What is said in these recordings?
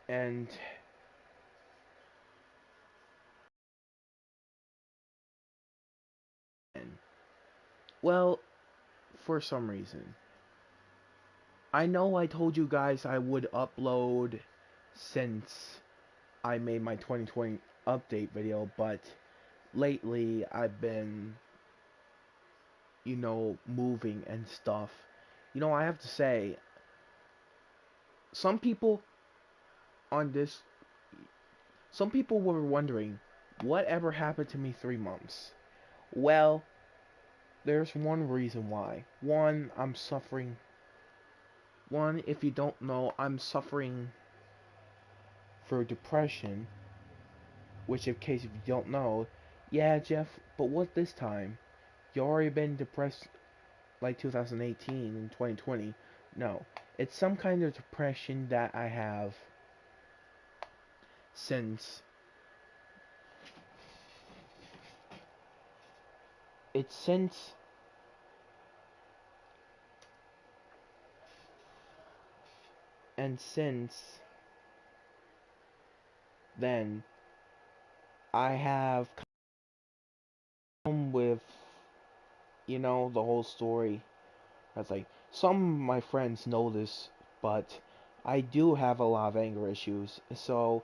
And well, for some reason, I know I told you guys I would upload since I made my 2020 update video, but lately I've been, moving and stuff. I have to say, some people on this, some people were wondering, whatever happened to me 3 months? Well, there's one reason why. One, I'm suffering. One, if you don't know, I'm suffering for depression, which, in case if you don't know, yeah, Jeff, but what this time? You already been depressed like 2018 and 2020. No, it's some kind of depression that I have since it's since and since then I have come with the whole story. That's like some of my friends know this, but I do have a lot of anger issues. So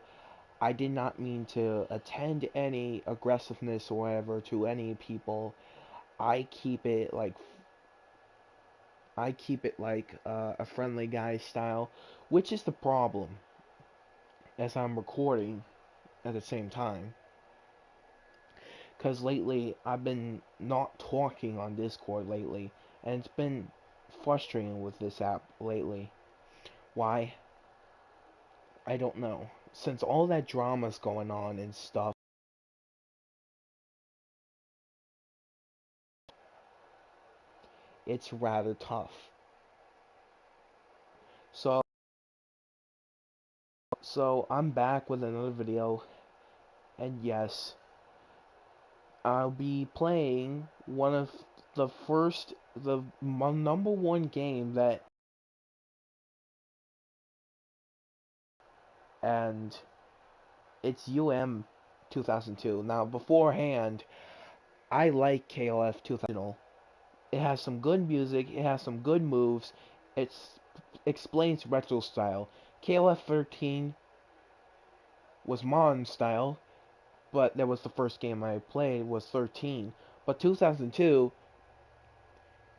I did not mean to attend any aggressiveness or whatever to any people. I keep it like a friendly guy style, which is the problem as I'm recording at the same time. Because lately I've been not talking on Discord lately, and it's been frustrating with this app lately. Why? I don't know. Since all that drama's going on and stuff, it's rather tough. So, so I'm back with another video, and yes, I'll be playing one of my number one game that, and it's UM 2002. Now, beforehand, I like KOF 2000. It has some good music, it has some good moves, it explains retro style. KOF 13 was modern style, but that was the first game I played was 13. But 2002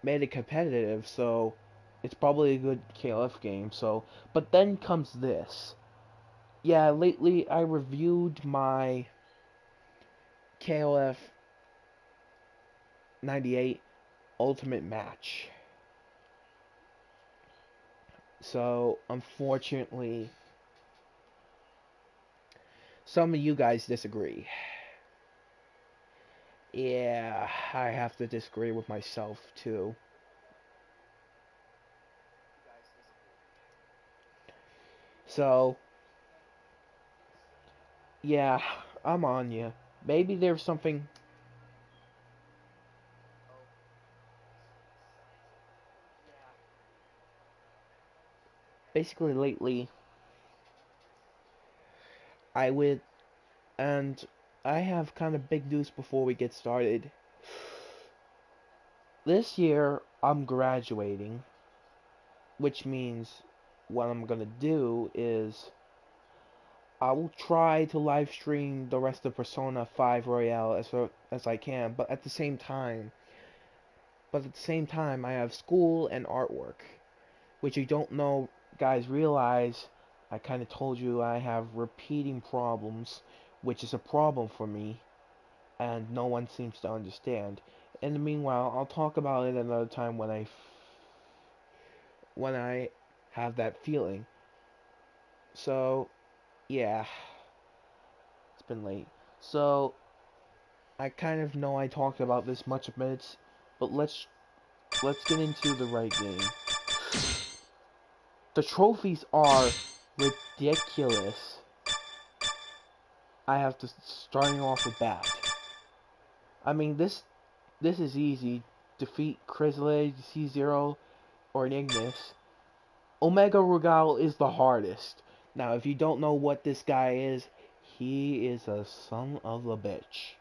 made it competitive, so it's probably a good KOF game. So, but then comes this. Yeah, lately I reviewed my KOF 98 Ultimate Match. So, unfortunately, some of you guys disagree. Yeah, I have to disagree with myself too. So, yeah, I'm on you. Maybe there's something. Basically, lately, I would. And I have kind of big news before we get started. This year, I'm graduating, which means what I'm gonna do is I will try to live stream the rest of Persona 5 Royale as I can, but at the same time, I have school and artwork, which you don't know, guys realize. I kind of told you I have repeating problems, which is a problem for me, and no one seems to understand. In the meanwhile, I'll talk about it another time when I have that feeling. So, yeah, it's been late. So, I kind of know I talked about this much of minutes, but let's get into the right game. The trophies are ridiculous. I have to starting off with that. I mean, this is easy. Defeat Chrysalid, C0, or Ignis. Omega Rugal is the hardest. Now, if you don't know what this guy is, he is a son of a bitch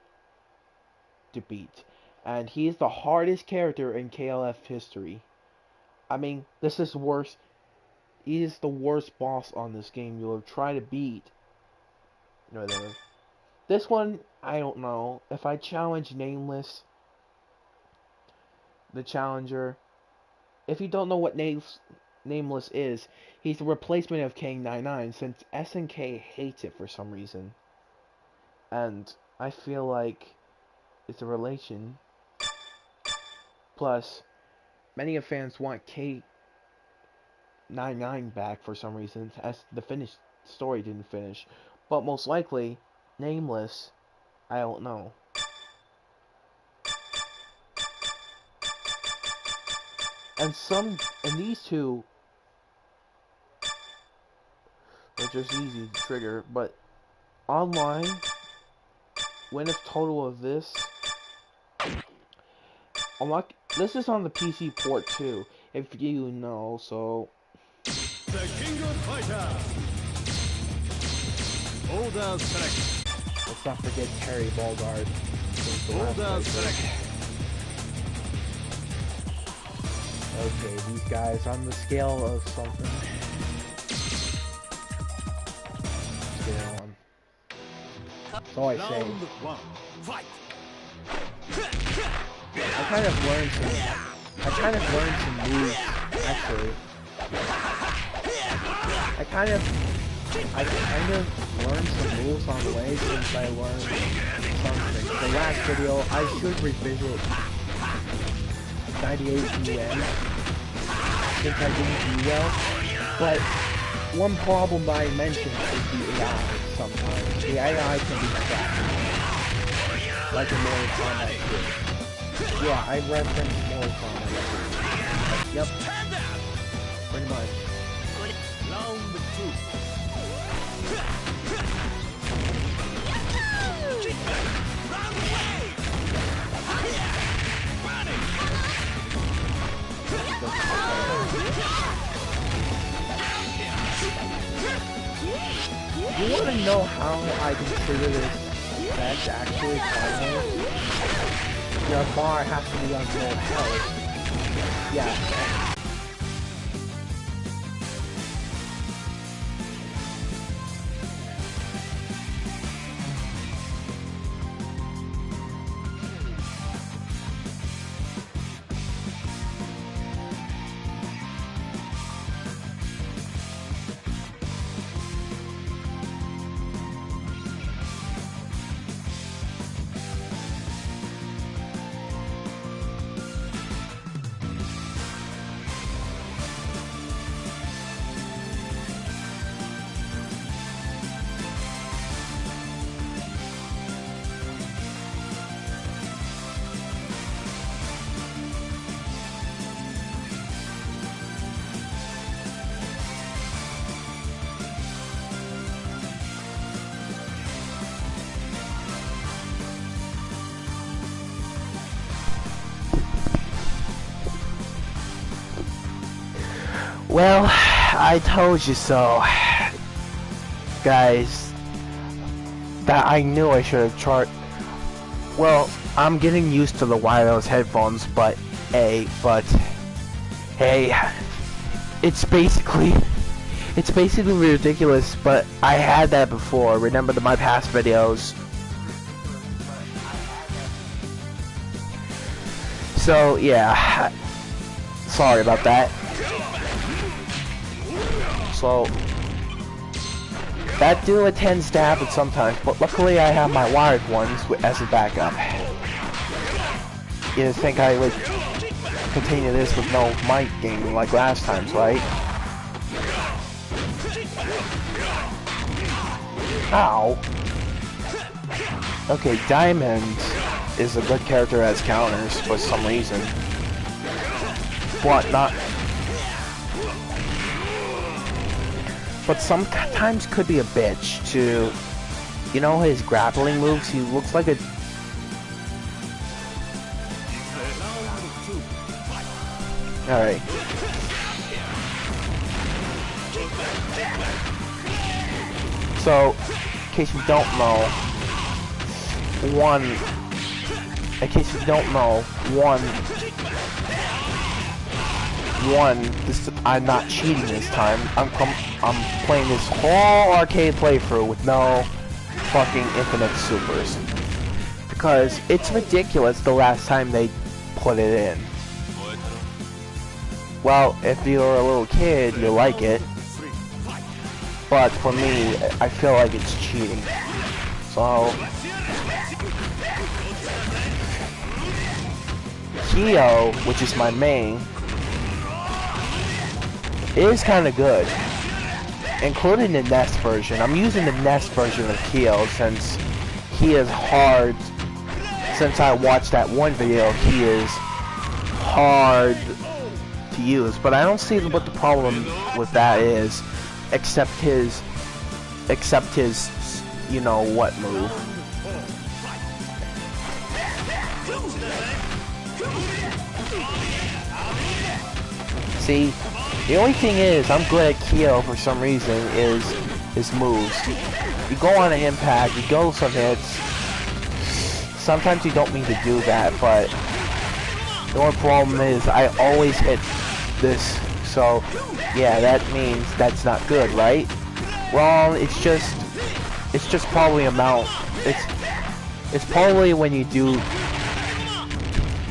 to beat. And he is the hardest character in KLF history. I mean, this is worse. He is the worst boss on this game you'll try to beat. No, this one, I don't know. If I challenge Nameless, the challenger, if you don't know what Nameless is, he's the replacement of King99 since SNK hates it for some reason. And I feel like it's a relation. Plus, many of fans want K99 back for some reason, as the finished story didn't finish. But most likely, Nameless, I don't know. And these two are just easy to trigger, but online, when it's total of this, this is on the PC port too, if you know, so. The King of Fighters. Order select. Let's not forget Terry Bogard. Order select. Okay, these guys on the scale of something. Let's get it on. That's all I say. Round one. Fight. I kind of learned some moves, actually. I kind of learned some moves on the way since I learned something. The last video, I should revisit 98 UN since I didn't do well. But one problem I mentioned is the AI sometimes. The AI can be crap. Like in Mortal Kombat 2. Yeah, I referenced Mortal Kombat 2. Yep. Pretty much. Round two. Run away! You want to know how I consider this effect actually final? Your bar has to be on low health. Yeah. Well, I told you so, guys, that I knew I should have well, I'm getting used to the wireless headphones, but hey, it's basically ridiculous, but I had that before. Remember my past videos. So, yeah, sorry about that. So, that do tends to happen sometimes, but luckily I have my wired ones as a backup. You didn't think I would continue this with no mic gaming like last time's, right? Ow! Okay, Diamond is a good character as counters for some reason. But sometimes could be a bitch to, you know, his grappling moves. He looks like a. All right. So, in case you don't know, I'm not cheating this time. I'm playing this whole arcade playthrough with no fucking infinite supers. Because it's ridiculous the last time they put it in. Well, if you're a little kid, you like it. But for me, I feel like it's cheating. So... Kyo, which is my main, is kind of good. Including the NES version. I'm using the NES version of Kyo since he is hard. Since I watched that one video, he is hard to use. But I don't see what the problem with that is, except his, you know what move. See, the only thing is, I'm good at Kyo for some reason, is his moves. You go on an impact, you go some hits. Sometimes you don't mean to do that, but the only problem is I always hit this. So, yeah, that means that's not good, right? Well, it's just probably amount. It's probably when you do,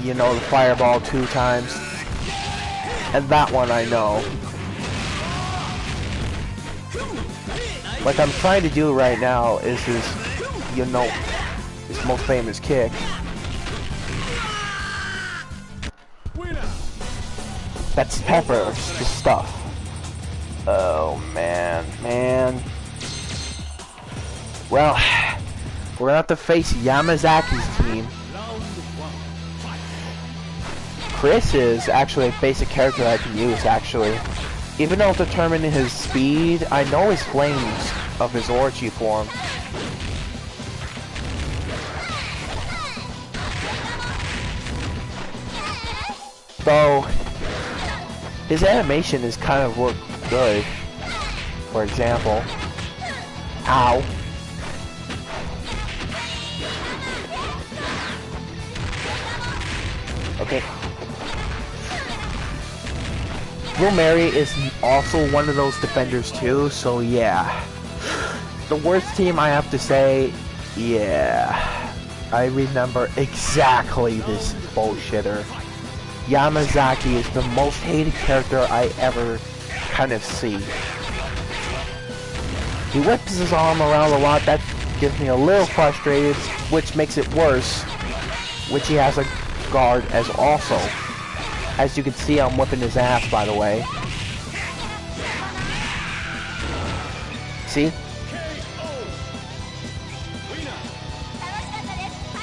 you know, the fireball 2 times. And that one I know. Like I'm trying to do right now is his, you know, his most famous kick. That's Pepper's stuff. Oh man. Well, we're gonna have to face Yamazaki's team. Chris is actually a basic character that I can use, actually. Even though determining his speed, I know his flames of his Orochi form. Though, his animation is kind of look good. For example. Ow. Okay. Will Mary is also one of those defenders too, so yeah. The worst team I have to say, yeah. I remember exactly this bullshitter. Yamazaki is the most hated character I ever kind of see. He whips his arm around a lot, that gets me a little frustrated, which makes it worse, which he has a guard as also. As you can see, I'm whipping his ass, by the way. See?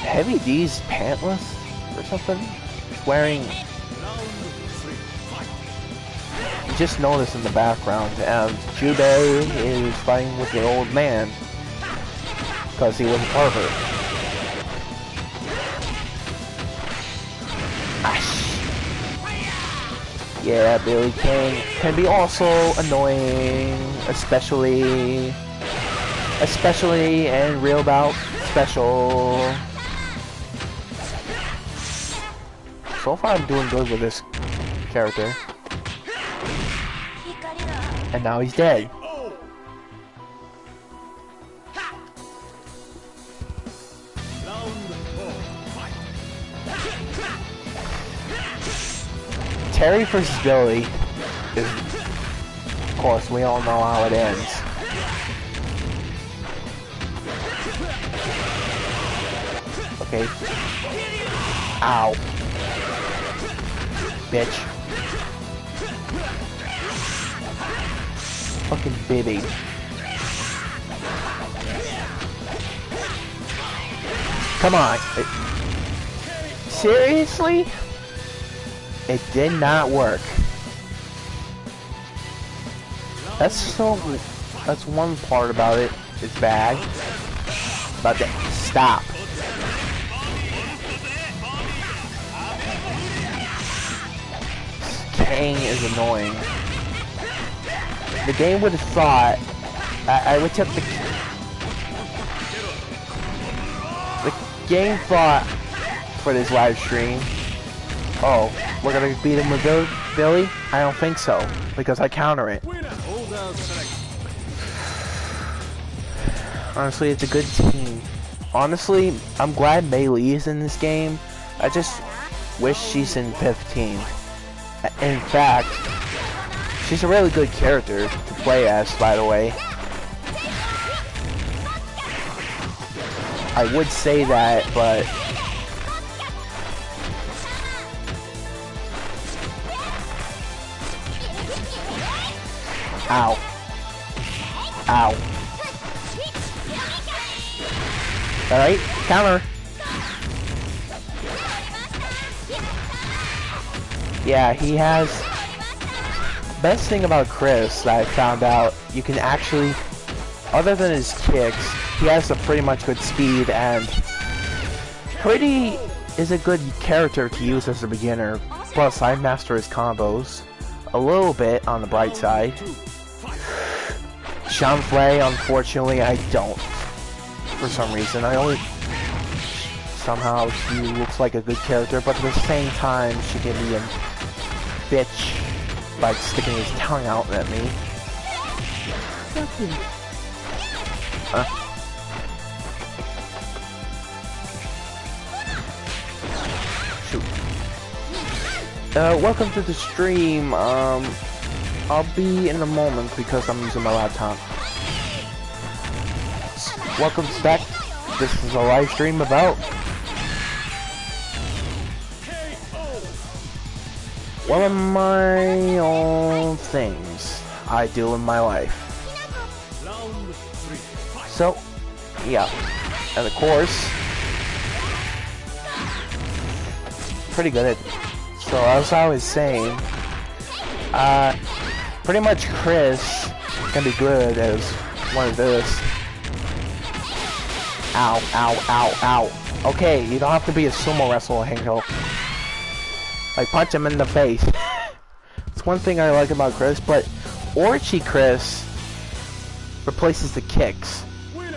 Heavy D's pantless or something? He's wearing... You just notice in the background, and Jubei is fighting with the old man. Because he was a pervert. Yeah, Billy King can be also annoying, especially in Real Bout Special. So far I'm doing good with this character. And now he's dead. Terry vs. Billy is, of course, we all know how it ends. Okay. Ow. Bitch. Fucking baby. Come on. Seriously? It did not work. That's one part about it. It's bad. But stop. Kang is annoying. The game would have thought I would take game thought for this live stream. Oh, we're gonna beat him with Billy? I don't think so, because I counter it. Honestly, it's a good team. Honestly, I'm glad Mei Lee is in this game. I just wish she's in 15. In fact, she's a really good character to play as, by the way. I would say that, but ow. Ow. Alright, counter. Yeah, he has... Best thing about Chris that I found out, you can actually, other than his kicks, he has a pretty much good speed and pretty is a good character to use as a beginner. Plus, I master his combos a little bit on the bright side. Xianfei, unfortunately, I don't. For some reason, somehow she looks like a good character, but at the same time, she can be a bitch by sticking his tongue out at me. Shoot. Welcome to the stream. I'll be in a moment because I'm using my laptop. Welcome back. This is a live stream about one of my own things I do in my life. So, yeah. And of course, pretty good at. So as I was saying, pretty much Chris can be good as one of this. Ow, ow, ow, ow. Okay, you don't have to be a sumo wrestler, Hanko. Like, punch him in the face. It's one thing I like about Chris, but Orochi Chris replaces the kicks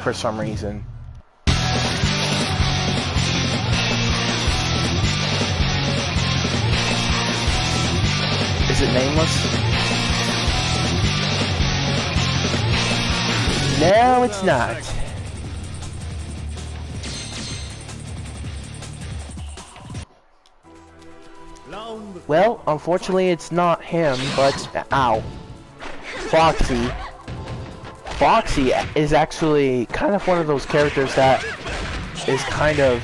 for some reason. Is it nameless? No, it's not. Well, unfortunately it's not him, but ow. Foxy. Foxy is actually kind of one of those characters that is kind of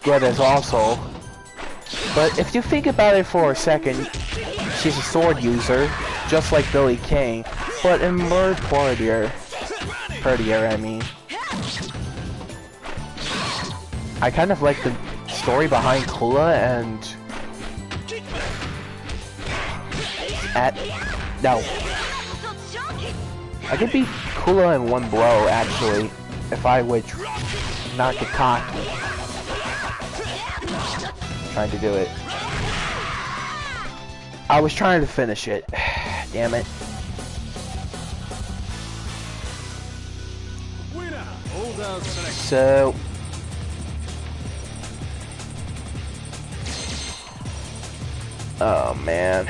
good as also. But if you think about it for a second, she's a sword user, just like Billy King, but in more prettier, I mean. I kind of like the story behind Kula and no. I could beat Kula in one blow, actually, if I would not get cocky. Trying to do it. I was trying to finish it. Damn it. So oh man.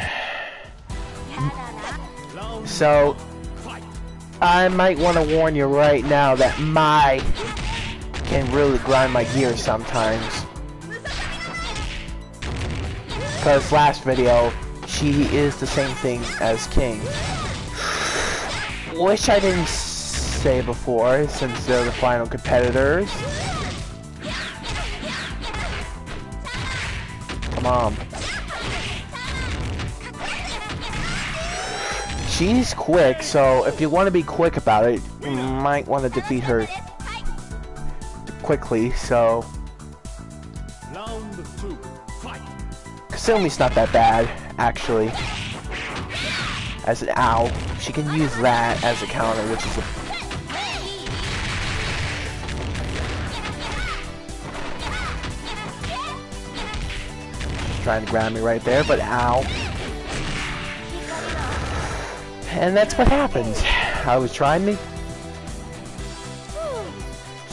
So I might want to warn you right now that Mai can really grind my gears sometimes. Because last video, she is the same thing as King. Which I didn't say before, since they're the final competitors. Come on. She's quick, so if you want to be quick about it, you might want to defeat her quickly, so... Kasumi's not that bad, actually. As an ow, she can use that as a counter, which is a... She's trying to grab me right there, but ow. And that's what happens. I was trying to...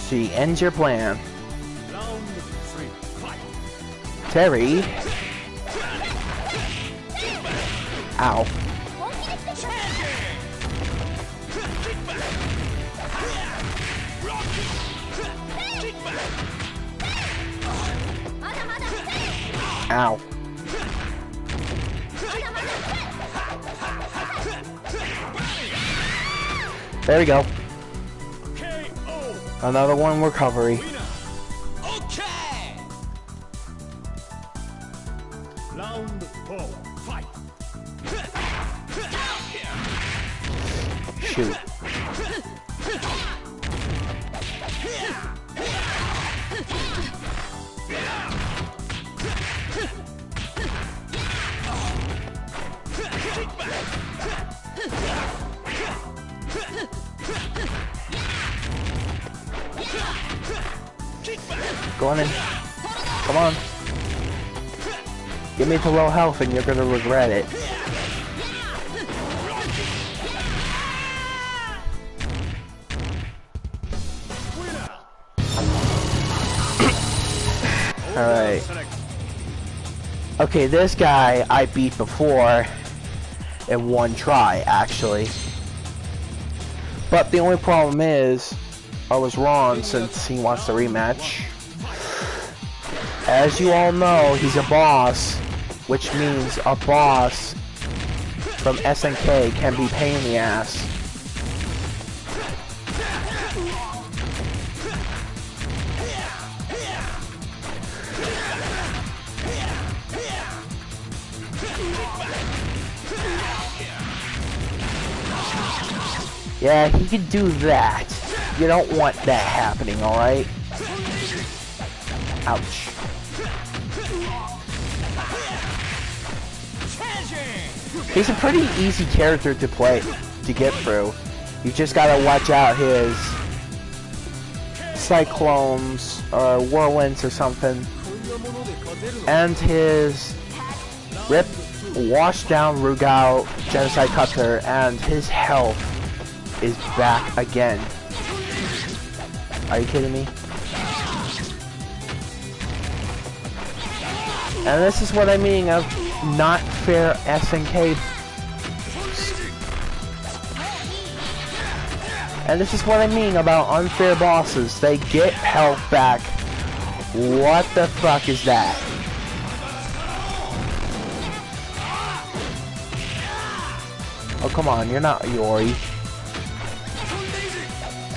She ends your plan. Terry. Ow. Ow. There we go. Another one recovery. Okay. Round 4, fight. Shoot. Go on in. Come on. Get me to low health and you're gonna regret it. Alright. Okay, this guy I beat before in one try, actually. But the only problem is, I was wrong since he wants a rematch. As you all know, he's a boss, which means a boss from SNK can be pain in the ass. Yeah, he can do that. You don't want that happening, alright? Ouch. He's a pretty easy character to play, to get through. You just gotta watch out his cyclones or whirlwinds or something. And his rip, wash down Rugal, Genocide Cutter, and his health is back again. Are you kidding me? And this is what I mean of not fair SNK. And this is what I mean about unfair bosses. They get health back. What the fuck is that? Oh, come on, you're not Yori.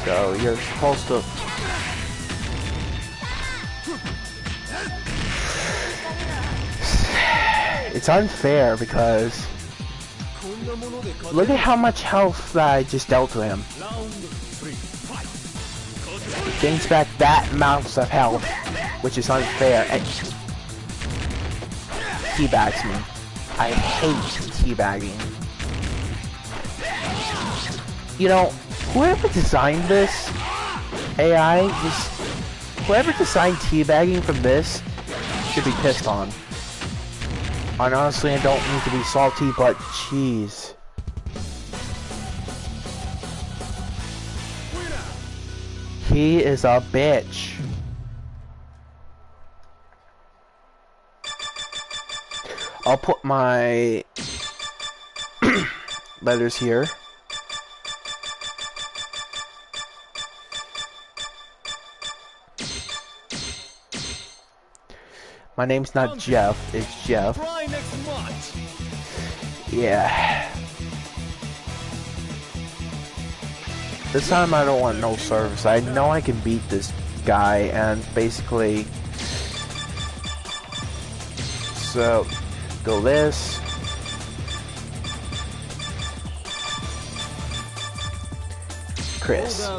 So you're supposed to... It's unfair because look at how much health that I just dealt to him. He gains back that amount of health, which is unfair. And teabags me. I hate teabagging. You know, whoever designed this AI, whoever designed teabagging from this should be pissed on. And honestly, I don't mean to be salty, but jeez. He is a bitch. I'll put my letters here. My name's not Jeff, it's Jeff. Yeah. This time I don't want no service. I know I can beat this guy and basically... So, go this. Chris.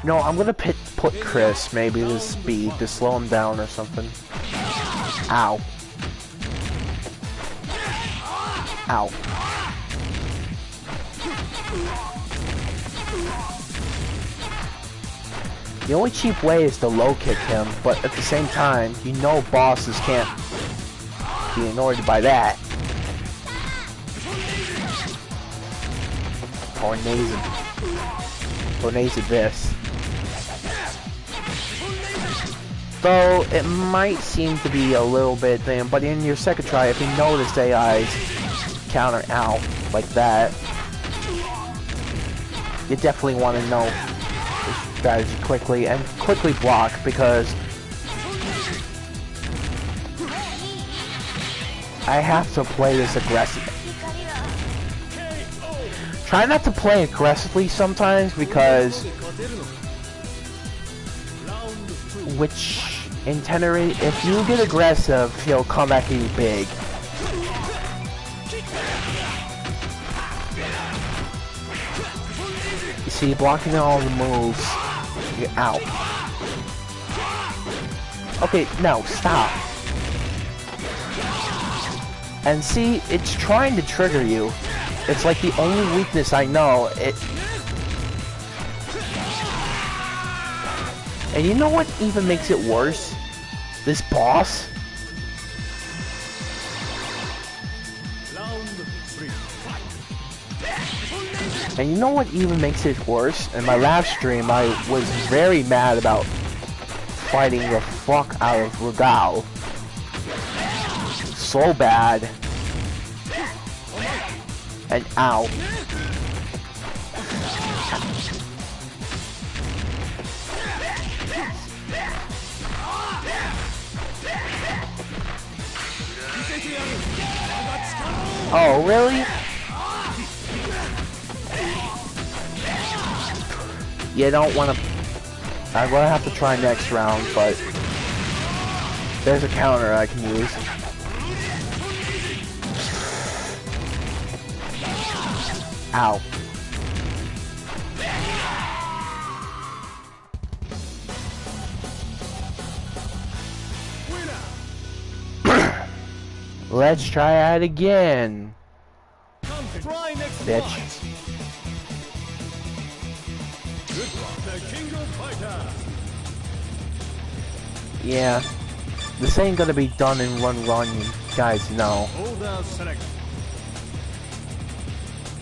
No, I'm gonna put Chris maybe to speed to slow him down or something. Ow. Ow. The only cheap way is to low kick him, but at the same time, you know bosses can't be annoyed by that. Tornado this. Though it might seem to be a little bit thin, but in your second try, if you notice AI's counter out like that, you definitely want to know the strategy quickly and quickly block, because I have to play this aggressive. Try not to play aggressively sometimes, because in Tenery, if you get aggressive, he'll come back at you big. You see, blocking all the moves, you're out. Okay, no, stop. And see, it's trying to trigger you. It's like the only weakness I know. And you know what even makes it worse? This boss. And you know what even makes it worse? In my last stream, I was very mad about fighting the fuck out of Rugal. So bad. And ow. Oh, really? You don't want to... I'm gonna have to try next round, but... there's a counter I can use. Ow. Let's try that again. Bitch. Yeah. This ain't gonna be done in one run, you guys know.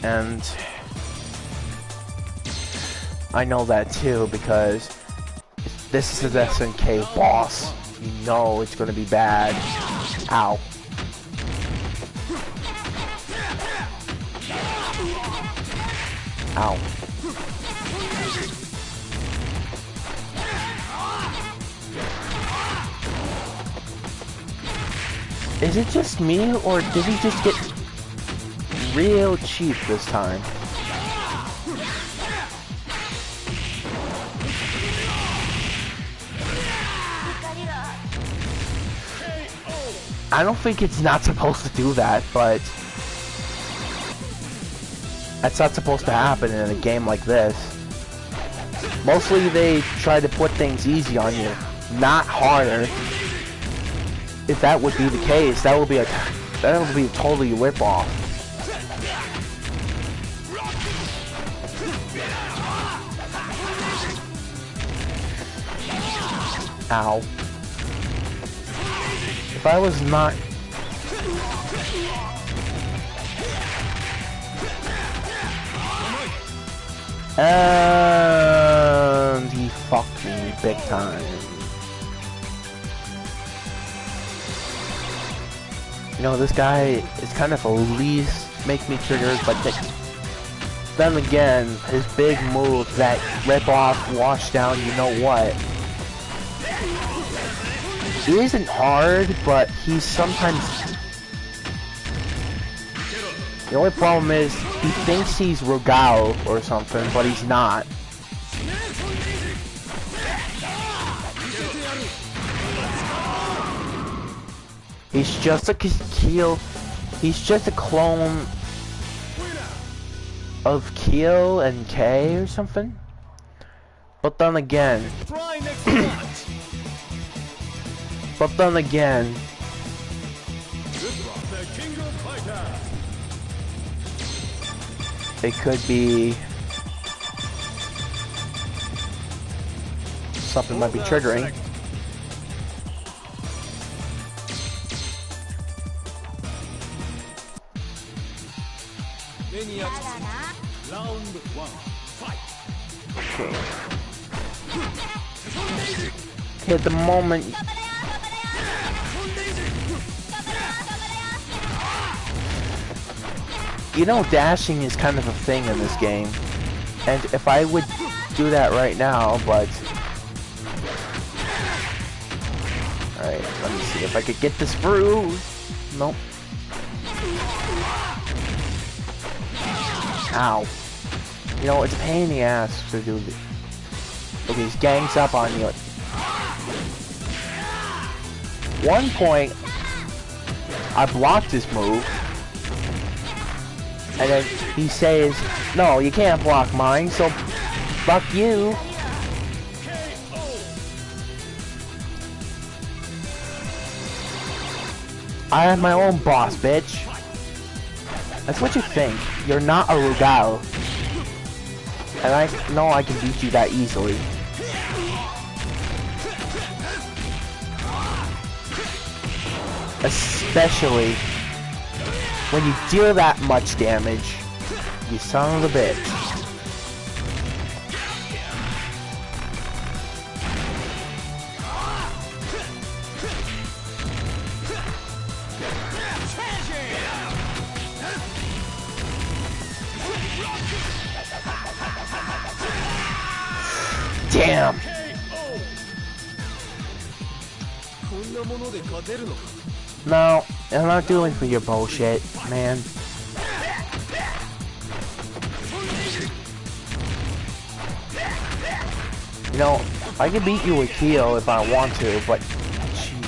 And I know that too, because this is an SNK boss. You know it's gonna be bad. Ow. Ow. Is it just me, or did he just get real cheap this time? I don't think it's not supposed to do that, but that's not supposed to happen in a game like this. Mostly they try to put things easy on you, not harder. If that would be the case, that would be a totally rip-off. Ow. If I was not... And he fucked me big time. You know, this guy is kind of a least make me triggered, but then again, his big moves that rip off, wash down, you know what? He isn't hard, but he's sometimes... The only problem is, he thinks he's Rugal or something, but he's not. He's just a Keel. He's just a clone of Keel and K or something. But then again... But then again... It could be... something might be triggering. Round one, fight. Okay. hit the moment. You know, dashing is kind of a thing in this game. And if I would do that right now, but... Alright, let me see if I could get this through. Nope. Ow. You know, it's a pain in the ass to do this. Okay, he's gangs up on you. One point, I blocked his move. And then he says, no, you can't block mine, so fuck you. I am my own boss, bitch. That's what you think. You're not a Rugal. And I know I can beat you that easily. Especially when you deal that much damage, you son of a bitch. Damn! No, I'm not doing for your bullshit, man. You know, I can beat you with Kyo if I want to, but jeez.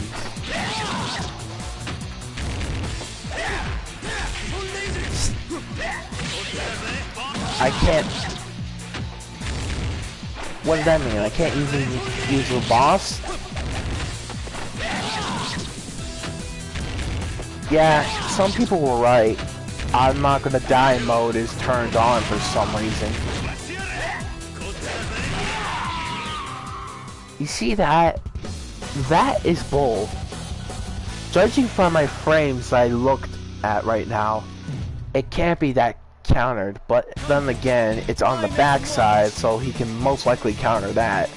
I can't. What does that mean? I can't even use the boss? Yeah, some people were right. I'm not gonna die mode is turned on for some reason. You see that? That is bull. Judging from my frames I looked at right now, it can't be that countered, but then again, it's on the back side, so he can most likely counter that.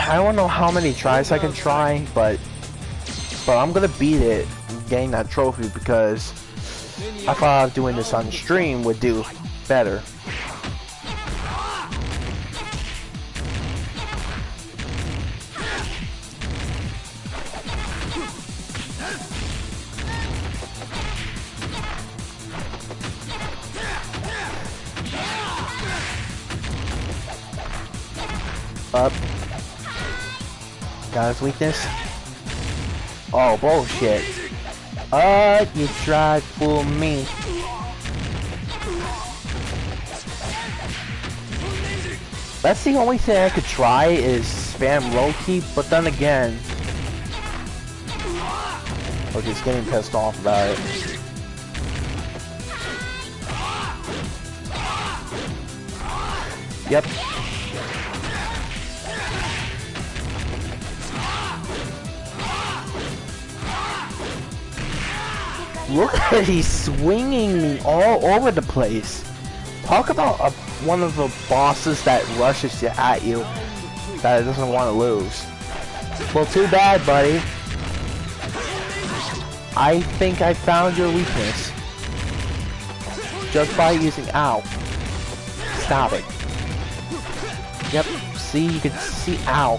I don't know how many tries I can try, but I'm gonna beat it and gain that trophy because I thought doing this on stream would do better. Up. Got his weakness. Oh, bullshit. You tried to fool me. That's the only thing I could try is spam low key, but then again... We're just getting pissed off about it. Yep. Look at he's swinging me all over the place. Talk about one of the bosses that rushes at you that doesn't want to lose. Well, too bad, buddy. I think I found your weakness. Just by using ow. Stop it. Yep, see, you can see ow.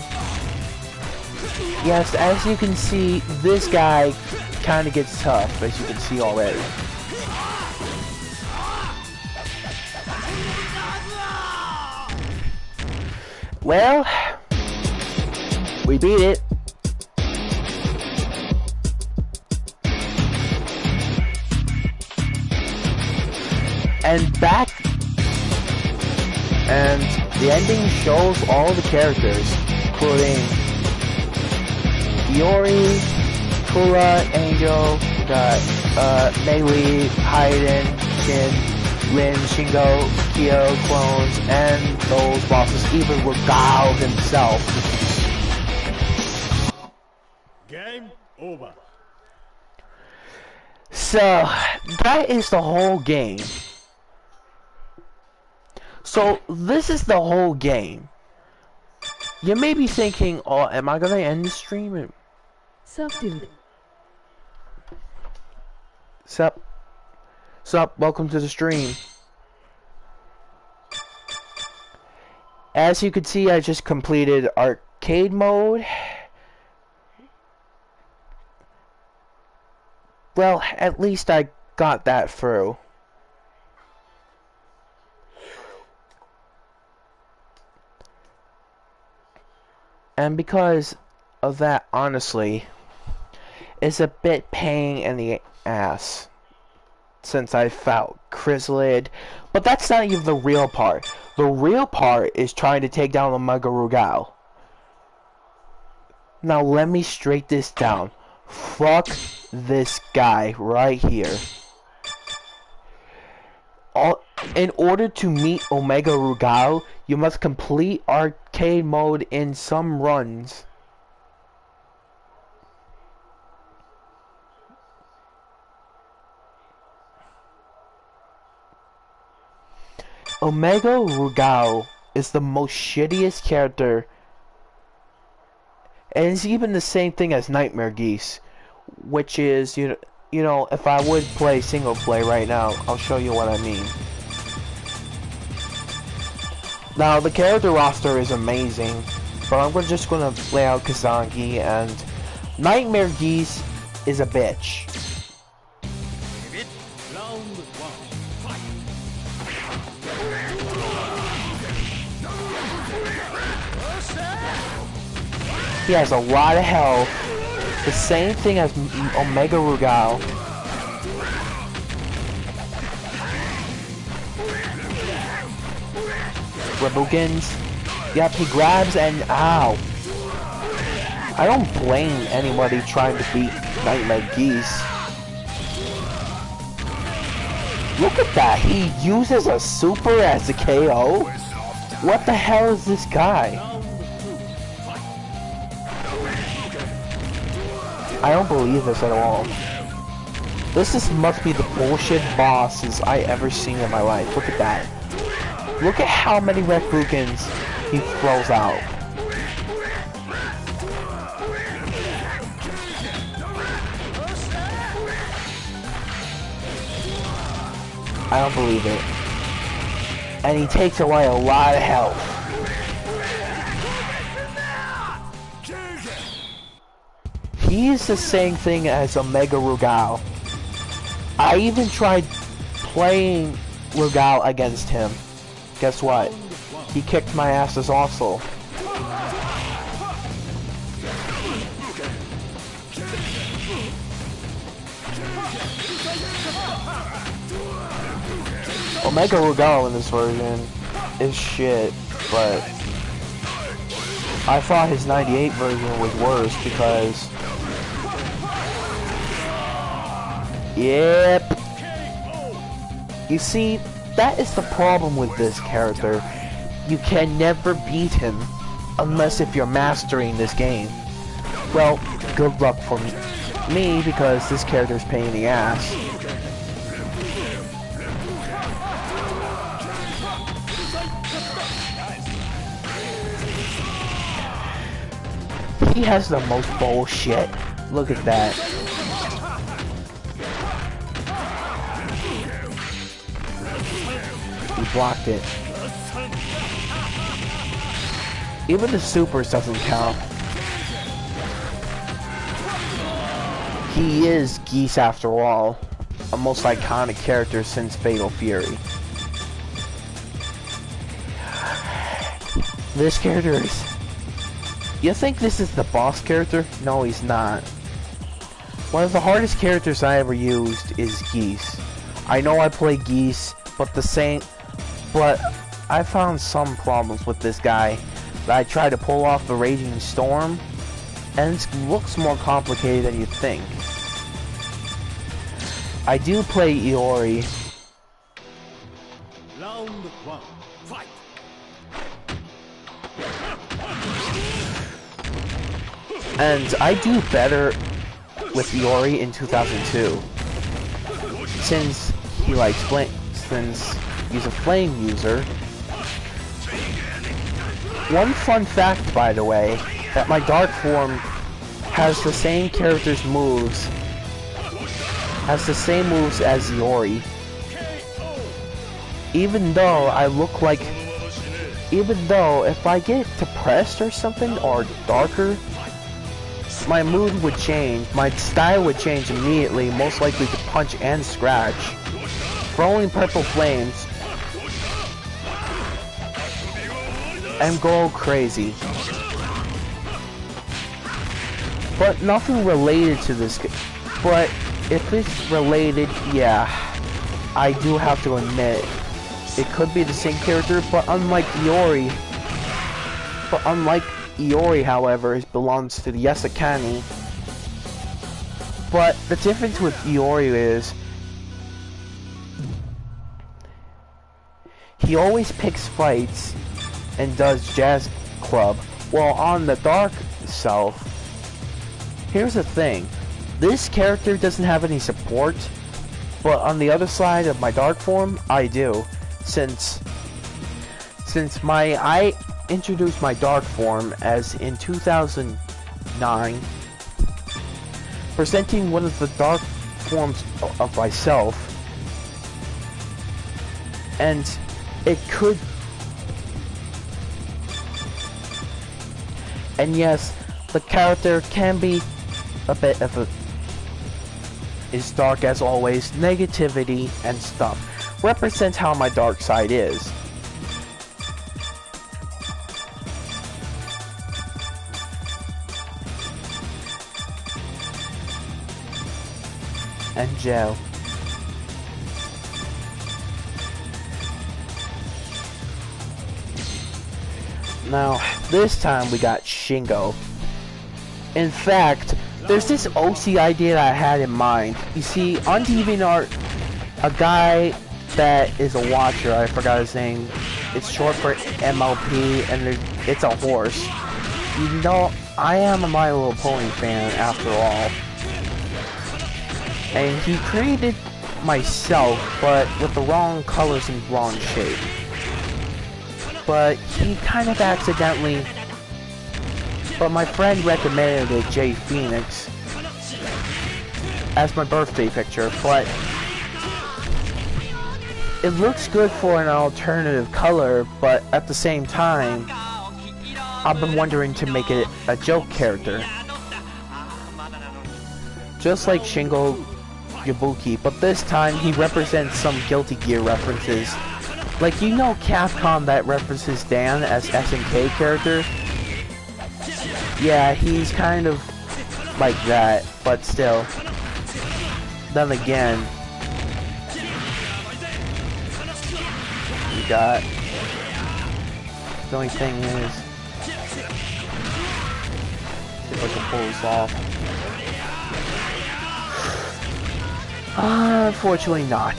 Yes, as you can see, this guy kind of gets tough, as you can see already. Well, we beat it. And back, and the ending shows all the characters, including Iori, Kura, Angel, we got Mei, Hayden, Shin, Lin, Shingo, Kyo, clones, and those bosses, even with Gao himself. Game over. So, that is the whole game. So, this is the whole game. You may be thinking, oh, am I gonna end the stream? Subdued. Sup, welcome to the stream. As you can see, I just completed arcade mode. Well, at least I got that through. And because of that, honestly, it's a bit pain in the ass. Since I felt Chrysalid. But that's not even the real part. The real part is trying to take down Omega Rugal. Now let me straight this down. Fuck this guy right here. In order to meet Omega Rugal, you must complete arcade mode in some runs. Omega Rugal is the most shittiest character, and it's even the same thing as Nightmare Geese, which is, you know, if I would play single play right now, I'll show you what I mean. Now, the character roster is amazing, but I'm just gonna lay out Kazangi, and Nightmare Geese is a bitch. He has a lot of health, the same thing as Omega Rugal. Rabukins. Yep, he grabs and ow. I don't blame anybody trying to beat Nightmare Geese. Look at that, he uses a super as a KO? What the hell is this guy? I don't believe this at all. This must be the bullshit bosses I ever seen in my life. Look at that. Look at how many Rabukins he throws out. I don't believe it. And he takes away a lot of health. He's the same thing as Omega Rugal. I even tried playing Rugal against him. Guess what? He kicked my asses also. Omega Rugal in this version is shit, but I thought his 98 version was worse because... Yep. You see, that is the problem with this character. You can never beat him unless if you're mastering this game. Well, good luck for me because this character's pain in the ass. He has the most bullshit. Look at that. He blocked it. Even the supers doesn't count. He is Geese after all. A most iconic character since Fatal Fury. This character is... You think this is the boss character? No, he's not. One of the hardest characters I ever used is Geese. I know I play Geese, but I found some problems with this guy. That I tried to pull off the Raging Storm, and it looks more complicated than you think. I do play Iori. Round one, fight. And I do better with Iori in 2002. since he likes flame, since he's a flame user. One fun fact, by the way, that my dark form has the same character's moves, has the same moves as Iori. Even though if I get depressed or something, or darker, my mood would change, my style would change immediately, most likely to punch and scratch, throwing purple flames, and go crazy. But nothing related to this, but if it's related, yeah, I do have to admit, it could be the same character, but unlike Iori, however, it belongs to the Yasakani. But the difference with Iori is, he always picks fights and does jazz club, while on the dark self, here's the thing, this character doesn't have any support, but on the other side of my dark form, I do. Since I introduced my dark form as in 2009, presenting one of the dark forms of myself, and it could, and yes, the character can be a bit of a, is dark as always, negativity and stuff. Represents how my dark side is. And Joe. Now, this time we got Shingo. In fact, there's this OC idea that I had in mind. You see, on DeviantArt, a guy that is a watcher, I forgot his name, it's short for MLP, and it's a horse. You know, I am a My Little Pony fan after all. And he created myself, but with the wrong colors and wrong shape. But he kind of accidentally, but my friend recommended it, Jay Phoenix, as my birthday picture, but it looks good for an alternative color, but at the same time, I've been wondering to make it a joke character. Just like Shingo Yabuki, but this time he represents some Guilty Gear references. Like, you know Capcom that references Dan as SNK character? Yeah, he's kind of like that, but still. Then again, you got, the only thing is, see if I can pull this off. Unfortunately not.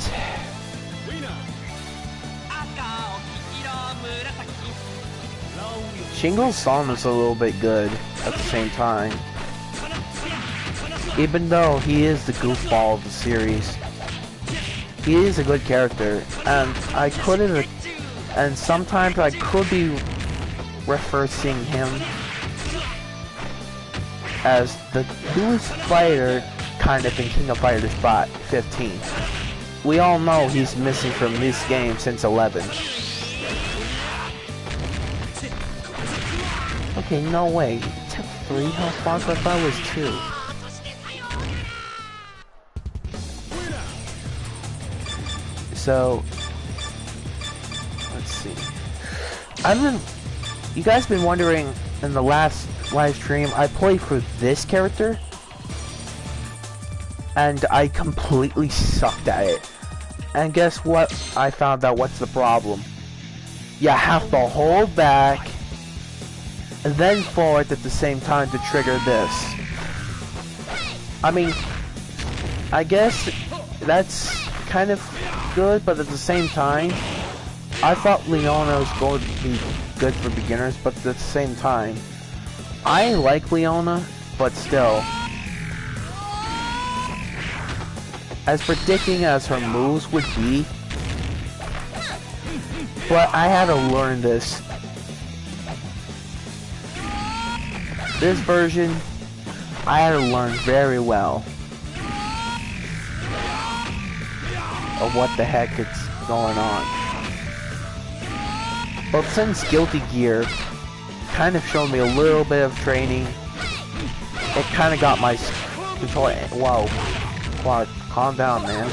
Shingo's song is a little bit good at the same time. Even though he is the goofball of the series, he is a good character, and I couldn't, and sometimes I could be referencing him as the newest fighter kind of in King of Fighters 15. We all know he's missing from this game since 11. Okay, no way. It took 3 health bars, I thought it was 2. So, let's see. You guys been wondering in the last live stream, I played for this character, and I completely sucked at it. And guess what? I found out what's the problem. You have to hold back and then forward at the same time to trigger this. I mean, I guess that's kind of good, but at the same time, I thought Leona was going to be good for beginners, but at the same time, I like Leona, but still. as predicting as her moves would be, but I had to learn this. This version, I had to learn very well of what the heck is going on. But since Guilty Gear kind of showed me a little bit of training, it kind of got my control. Whoa, Clark, calm down, man.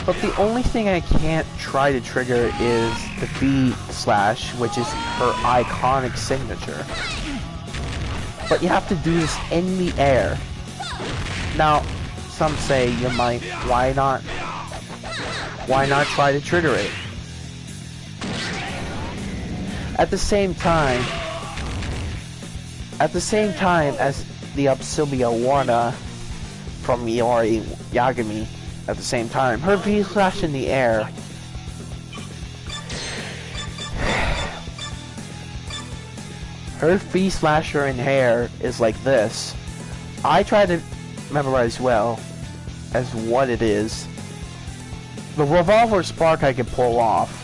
But the only thing I can't try to trigger is the V slash, which is her iconic signature. But you have to do this in the air. Now, some say you might, why not try to trigger it? At the same time as the Obsidia Warna from Iori Yagami, at the same time, her V slash in the air her V slasher in hair is like this. I try to memorize well as what it is. The revolver spark I can pull off.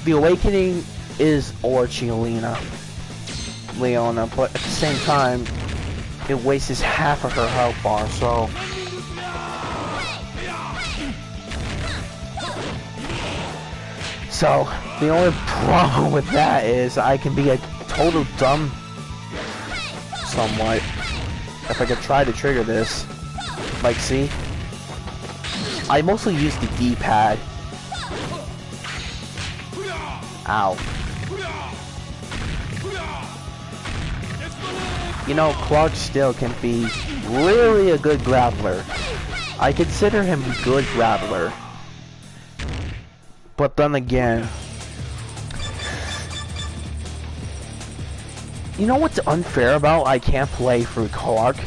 The awakening is Leona, but at the same time, it wastes half of her health bar, so... So, the only problem with that is I can be a total dumb somewhat if I could try to trigger this. Like, see? I mostly use the D-pad. Ow. You know, Clark still can be really a good grappler. I consider him a good grappler. But then again, you know what's unfair about I can't play through Clark?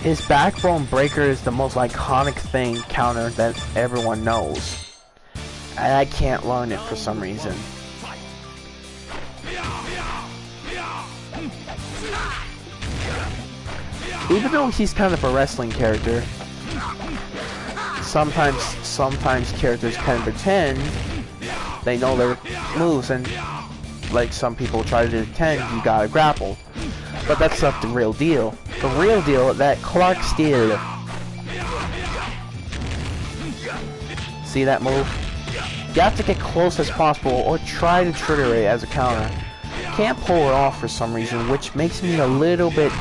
His backbone breaker is the most iconic thing counter that everyone knows. And I can't learn it for some reason. Even though he's kind of a wrestling character, sometimes characters can pretend they know their moves, and like some people try to pretend you gotta grapple. But that's not the real deal. The real deal that Clark did. See that move? You have to get close as possible or try to trigger it as a counter. Can't pull it off for some reason, which makes me a little bit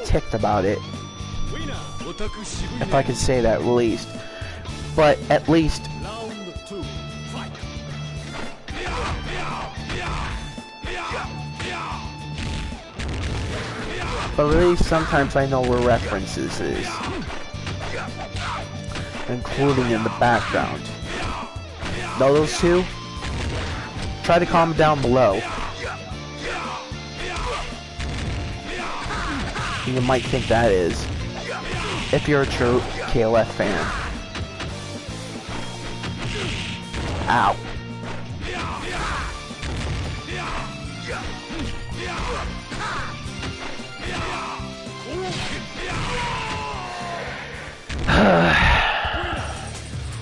ticked about it. If I could say that at least. But at least sometimes I know where references is, including in the background. Know those two? Try to comment down below. You might think that is, if you're a true KOF fan. Ow.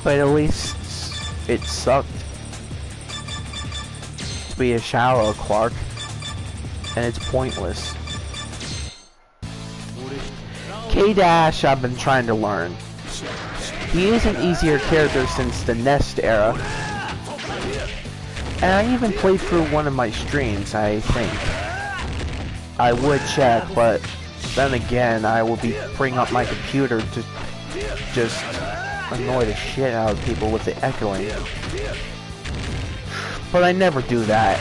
But at least it sucked to be a shallow Clark, and it's pointless. K-Dash I've been trying to learn. He is an easier character since the Nest era, and I even played through one of my streams, I think. I would check, but then again I will be bringing up my computer to just annoy the shit out of people with the echoing. But I never do that.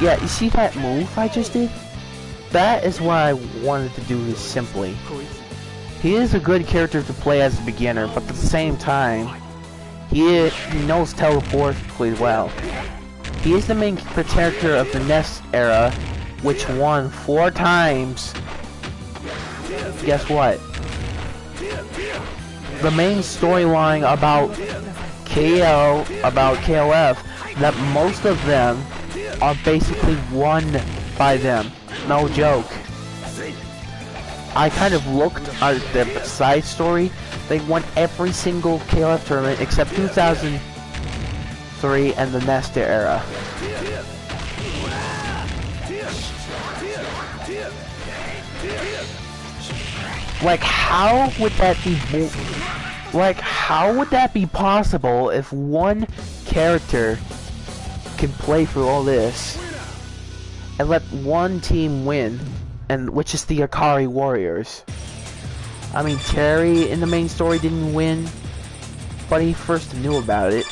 Yeah, you see that move I just did? That is why I wanted to do this simply. He is a good character to play as a beginner, but at the same time, he knows teleport pretty well. He is the main protector of the Nest era, which won 4 times. Guess what? the main storyline about KO, about KOF, that most of them are basically won by them. No joke. I kind of looked at the side story. They won every single KOF tournament except 2003 and the Nesta era. Like, how would that be? Like, how would that be possible if one character can play through all this and let one team win, and which is the Akari Warriors? I mean, Terry in the main story didn't win, but he first knew about it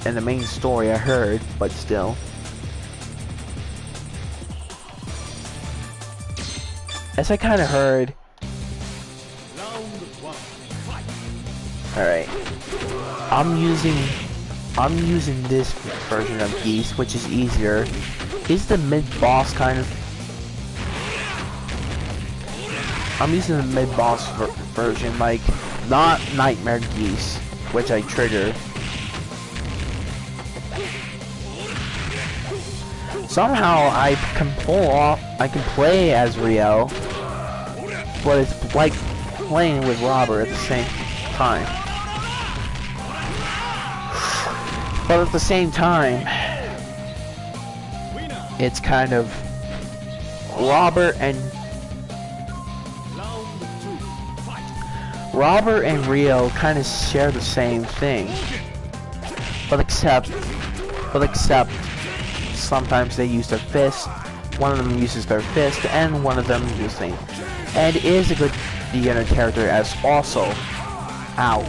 in the main story, I heard, but still. As I kind of heard. Alright. I'm using this version of Geese, which is easier. Is the mid-boss kind of... I'm using the mid-boss version, like, not Nightmare Geese, which I trigger. Somehow I can pull off, I can play as Rio, but it's like playing with Robert at the same time. But at the same time, it's kind of Robert and Rio kind of share the same thing, but except sometimes they use their fist. One of them uses their fist, and one of them uses thing, and is a good beginner character as also. Ow.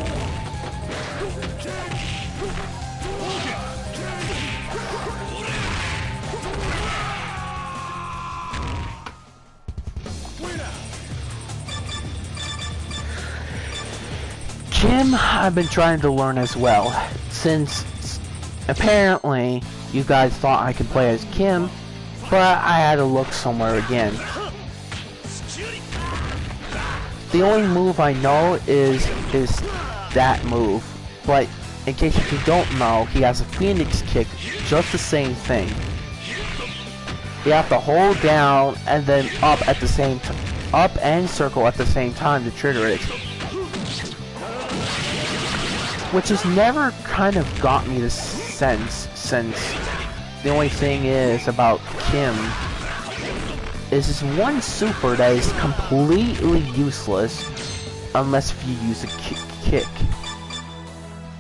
Kim, I've been trying to learn as well, since apparently you guys thought I could play as Kim, but I had to look somewhere again. The only move I know is that move, but in case you don't know, he has a Phoenix kick, just the same thing. You have to hold down and then up at the same time, up and circle at the same time to trigger it. Which has never kind of got me the sense, since the only thing is about Kim is this one super that is completely useless unless if you use a kick.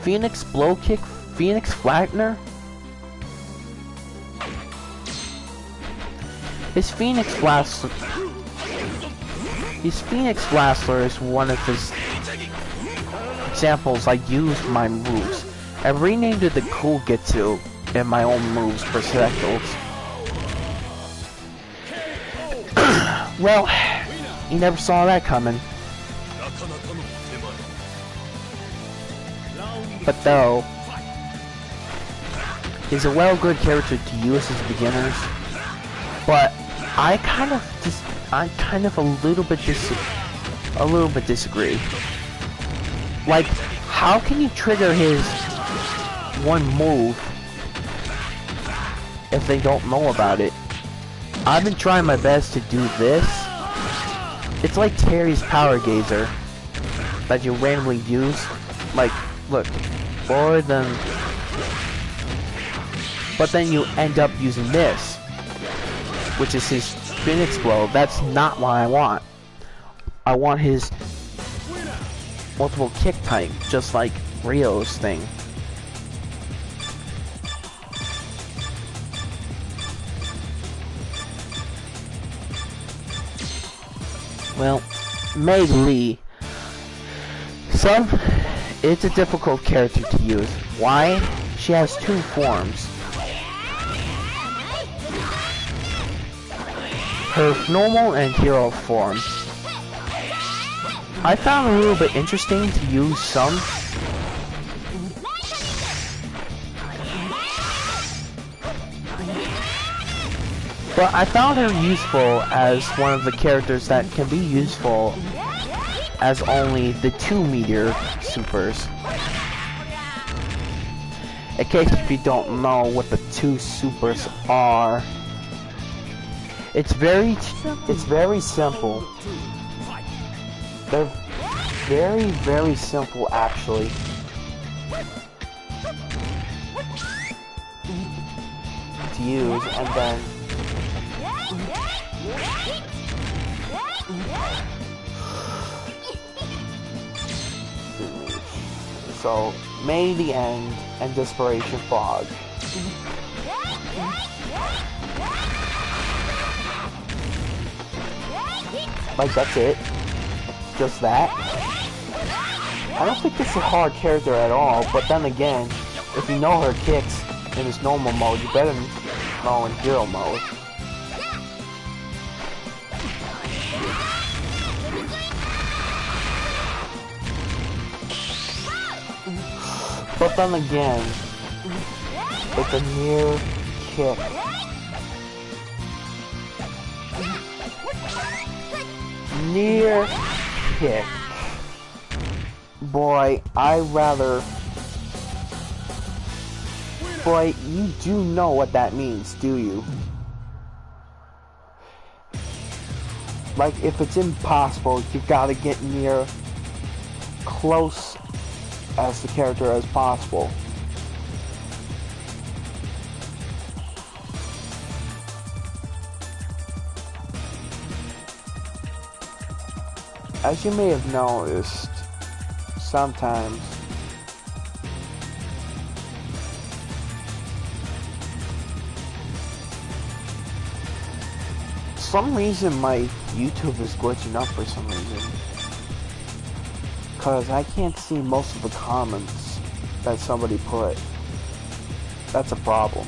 Phoenix blow kick, Phoenix flattener. His Phoenix Blaster is one of his examples I use my moves. I renamed it the Cool Getsu in my own moves for Selectals. Well, you never saw that coming. But though, he's a good character to use as beginners. But I kind of a little bit disagree. Like, how can you trigger his one move if they don't know about it? I've been trying my best to do this. It's like Terry's Power Gazer that you randomly use. Like, look, or then, but then you end up using this, which is his Phoenix Blow. That's not what I want. I want his multiple kick type, just like Rio's thing. Well, Mei Lee. It's a difficult character to use. Why? She has two forms. Her normal and hero form. I found it a little bit interesting to use some. But I found her useful as one of the characters that can be useful as only the 2 meteor supers. In case if you don't know what the 2 supers are, it's very simple. They're very simple actually. To use, and then so May the End and Desperation Fog. Like, that's it. Just that. I don't think this is a hard character at all, but then again, if you know her kicks in this normal mode, you better know in hero mode. But then again, it's a near kick. Near kick. Boy, Boy, you do know what that means, do you? Like, if it's impossible, you gotta get near close as the character as possible. As you may have noticed, sometimes some reason my YouTube is glitching up for some reason. Cause I can't see most of the comments that somebody put. That's a problem.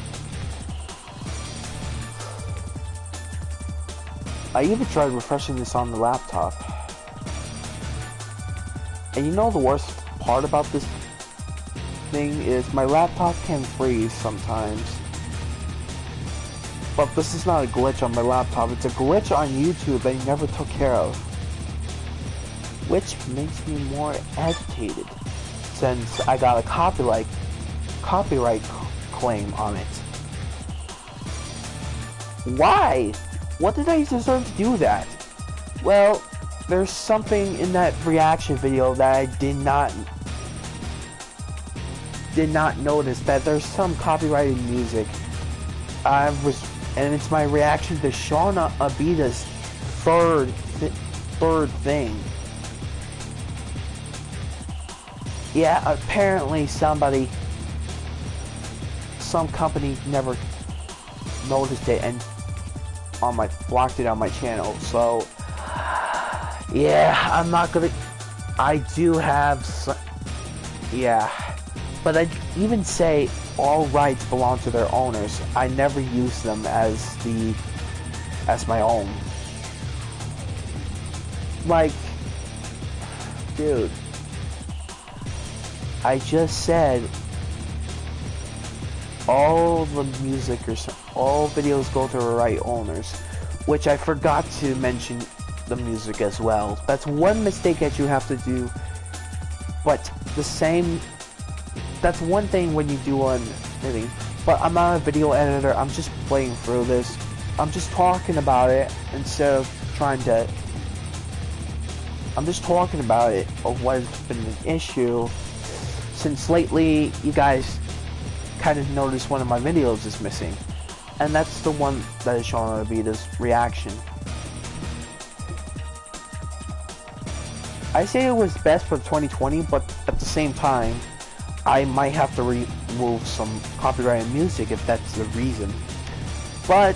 I even tried refreshing this on the laptop. And you know the worst part about this thing is my laptop can freeze sometimes. But this is not a glitch on my laptop, it's a glitch on YouTube that you never took care of. Which makes me more agitated, since I got a copyright claim on it. Why? What did I deserve to do that? Well, there's something in that reaction video that I did not notice, that there's some copyrighted music. And it's my reaction to Shauna Abita's third thing. Yeah, apparently some company never noticed it and blocked it on my channel. So yeah, I'm not gonna. I do have some, yeah, but I even say all rights belong to their owners. I never use them as my own. Like, dude, I just said all the music or all videos go to the right owners, which I forgot to mention the music as well. That's one mistake that you have to do, but that's one thing when you do on anything. But I'm not a video editor, I'm just playing through this. I'm just talking about it instead of I'm just talking about it, of what has been an issue, since lately you guys kind of noticed one of my videos is missing. And that's the one that is Shauna Abita's reaction. I say it was best for 2020, but at the same time, I might have to remove some copyrighted music if that's the reason. But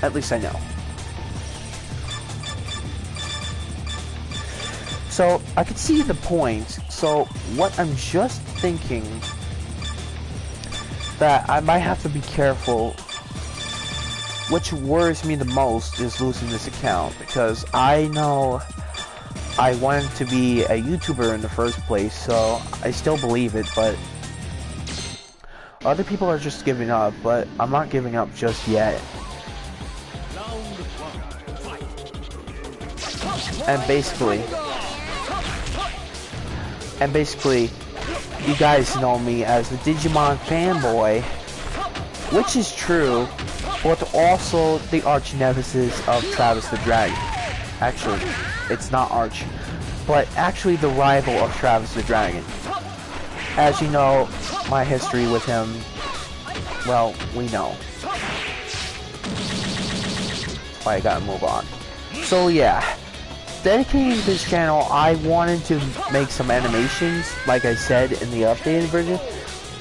at least I know. So I could see the point. So what I'm just thinking, that I might have to be careful. Which worries me the most is losing this account, because I know I wanted to be a YouTuber in the first place, so I still believe it, but other people are just giving up, but I'm not giving up just yet. And basically, And basically, you guys know me as the Digimon fanboy, which is true, but also the arch nemesis of Travis the Dragon. Actually, it's not arch, but actually the rival of Travis the Dragon. As you know, my history with him, well, we know. I gotta move on. So yeah, dedicating this channel, I wanted to make some animations, like I said in the updated version,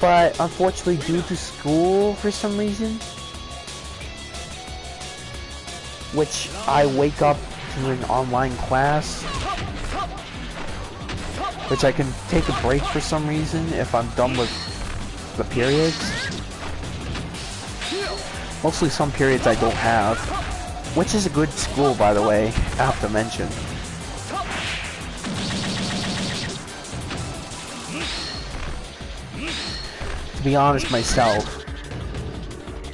but unfortunately due to school for some reason, which I wake up to an online class, which I can take a break for some reason if I'm done with the periods. Mostly some periods I don't have, which is a good school, by the way, I have to mention. To be honest myself,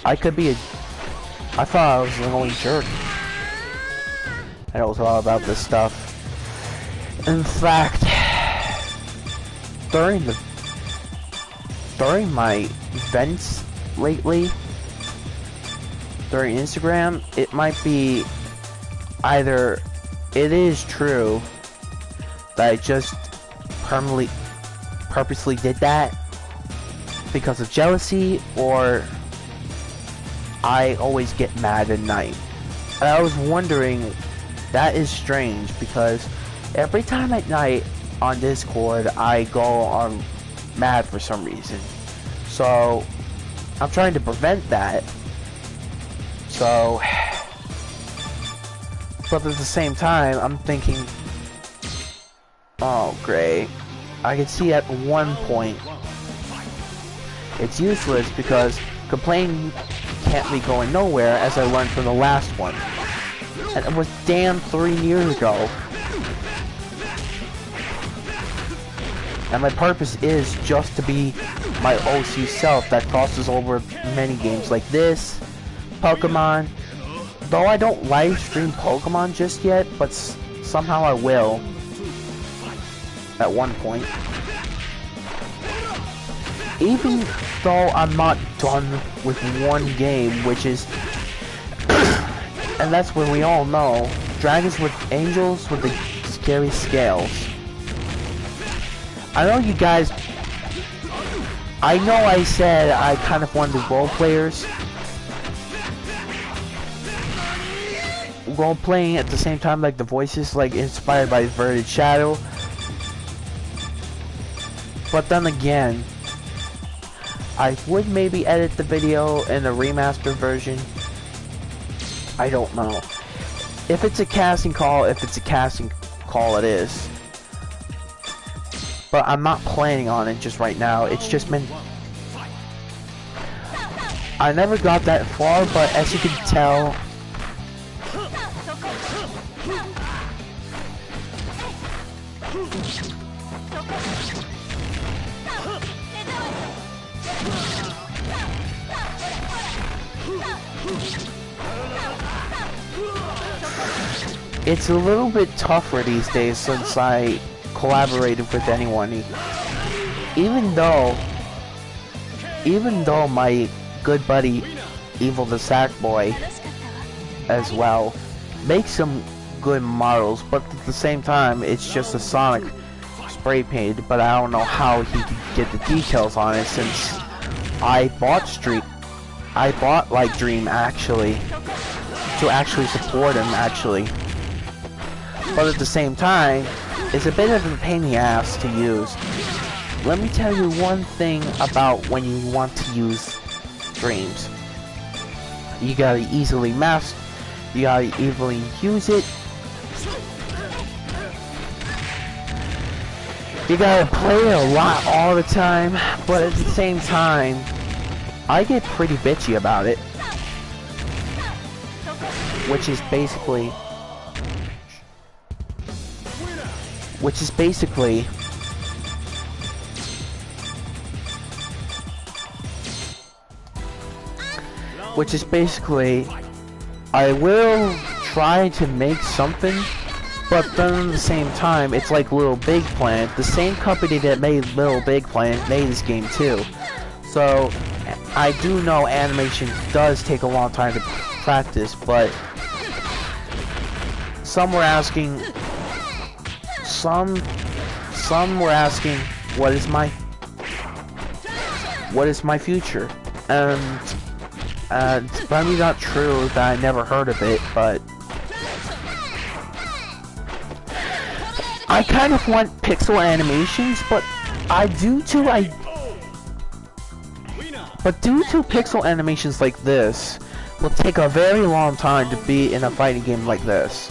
I thought I was an only jerk. I know all about this stuff. In fact, during my events lately, during Instagram, it might be either it is true that I just purposely did that because of jealousy, or I always get mad at night. And I was wondering, that is strange because every time at night on Discord I go on mad for some reason. So I'm trying to prevent that. So, but at the same time, I'm thinking, oh great, I can see at one point it's useless because complaining can't be going nowhere, as I learned from the last one. And it was damn 3 years ago. And my purpose is just to be my OC self that crosses over many games like this, Pokemon. Though I don't live stream Pokemon just yet, but somehow I will at one point. Even though I'm not done with one game, which is and that's what we all know, dragons with angels with the scary scales. I know you guys, I know I said I kind of wanted role players. Role playing at the same time, like the voices, like inspired by Inverted Shadow. But then again, I would maybe edit the video in a remastered version. I don't know. If it's a casting call, it is. But I'm not planning on it just right now. It's just been... I never got that far, but as you can tell... It's a little bit tougher these days since I collaborated with anyone. Even though my good buddy Evil the Sackboy as well makes some good models, but at the same time it's just a Sonic spray painted, but I don't know how he could get the details on it since I bought Light Dream actually to actually support him actually. But at the same time, it's a bit of a pain in the ass to use. Let me tell you one thing about when you want to use dreams. You gotta easily you gotta easily use it. You gotta play it a lot all the time, but at the same time, I get pretty bitchy about it. Which is basically I will try to make something But then at the same time, it's like Little Big Planet. The same company that made Little Big Planet made this game too. So I do know animation does take a long time to practice, but some were asking, what is my future? And it's probably not true that I never heard of it, but I kind of want pixel animations, but due to pixel animations like this, will take a very long time to be in a fighting game like this.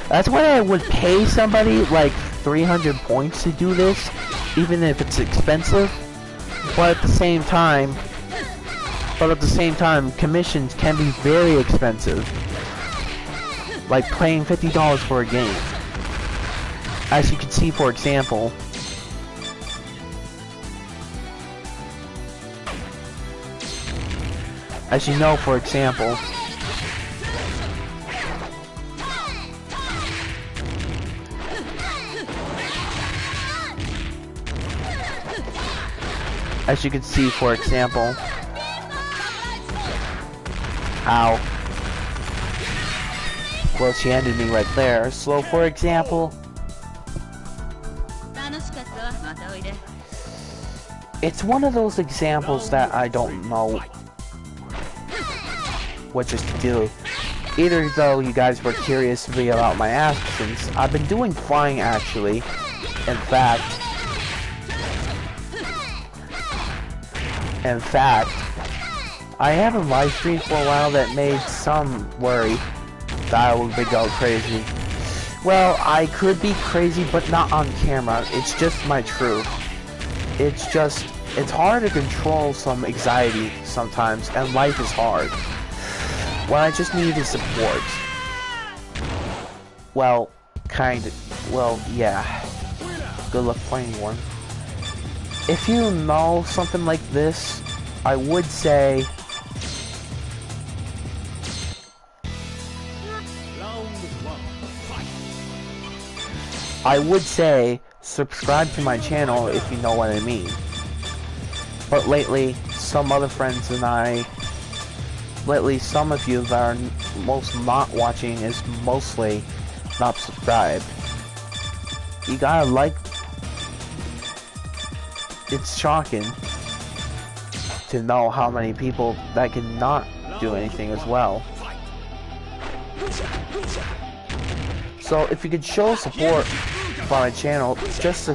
That's why I would pay somebody like 300 points to do this, even if it's expensive. But at the same time, commissions can be very expensive. Like paying $50 for a game. As you can see, for example, as you know, for example, ow. Well, she ended me right there. So, for example, it's one of those examples that I don't know what just to do. Either though you guys were curious to me about my actions, I've been doing fine actually. In fact, I haven't live streamed for a while that made some worry that I would be going crazy. Well, I could be crazy, but not on camera. It's just my truth. It's hard to control some anxiety sometimes, and life is hard. What I just need is support. Well, yeah. Good luck playing one. If you know something like this, I would say subscribe to my channel if you know what I mean. But lately, some other friends and some of you that are most not watching is mostly not subscribed. You gotta like. It's shocking to know how many people that cannot do anything as well. So if you could show support for my channel, just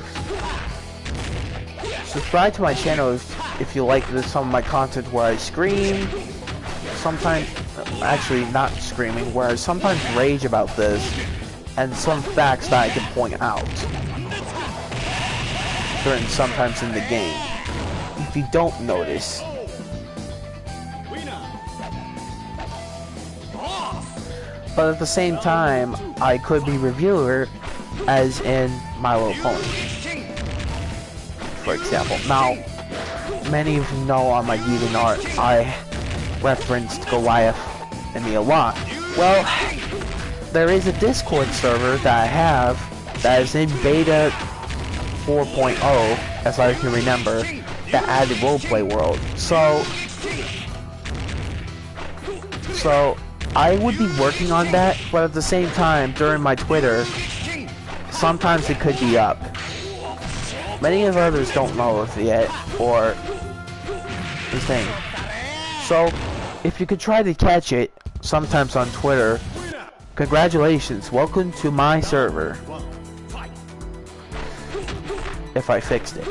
subscribe to my channel if you like some of my content where I scream, sometimes, actually not screaming, where I sometimes rage about this, and some facts that I can point out during sometimes in the game, if you don't notice. But at the same time, I could be reviewer, as in My Little Pony, for example. Now, many of you know on my DeviantArt, I referenced Goliath in me a lot. Well, there is a Discord server that I have that is in beta 4.0, as I can remember, that added Roleplay World. So I would be working on that, but at the same time, during my Twitter, sometimes it could be up. Many of others don't know of it yet, or the thing. So, if you could try to catch it, sometimes on Twitter, congratulations, welcome to my server. If I fixed it.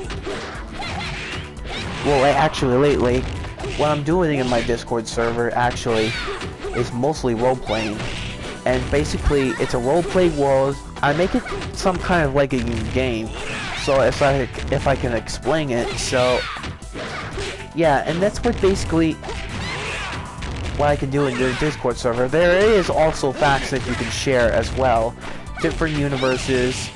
Well, actually, lately, what I'm doing in my Discord server, actually, is mostly role-playing. And basically, it's a role-play world. I make it some kind of like a game. So if I can explain it, so yeah, and that's what basically what I can do in the Discord server. There is also facts that you can share as well. Different universes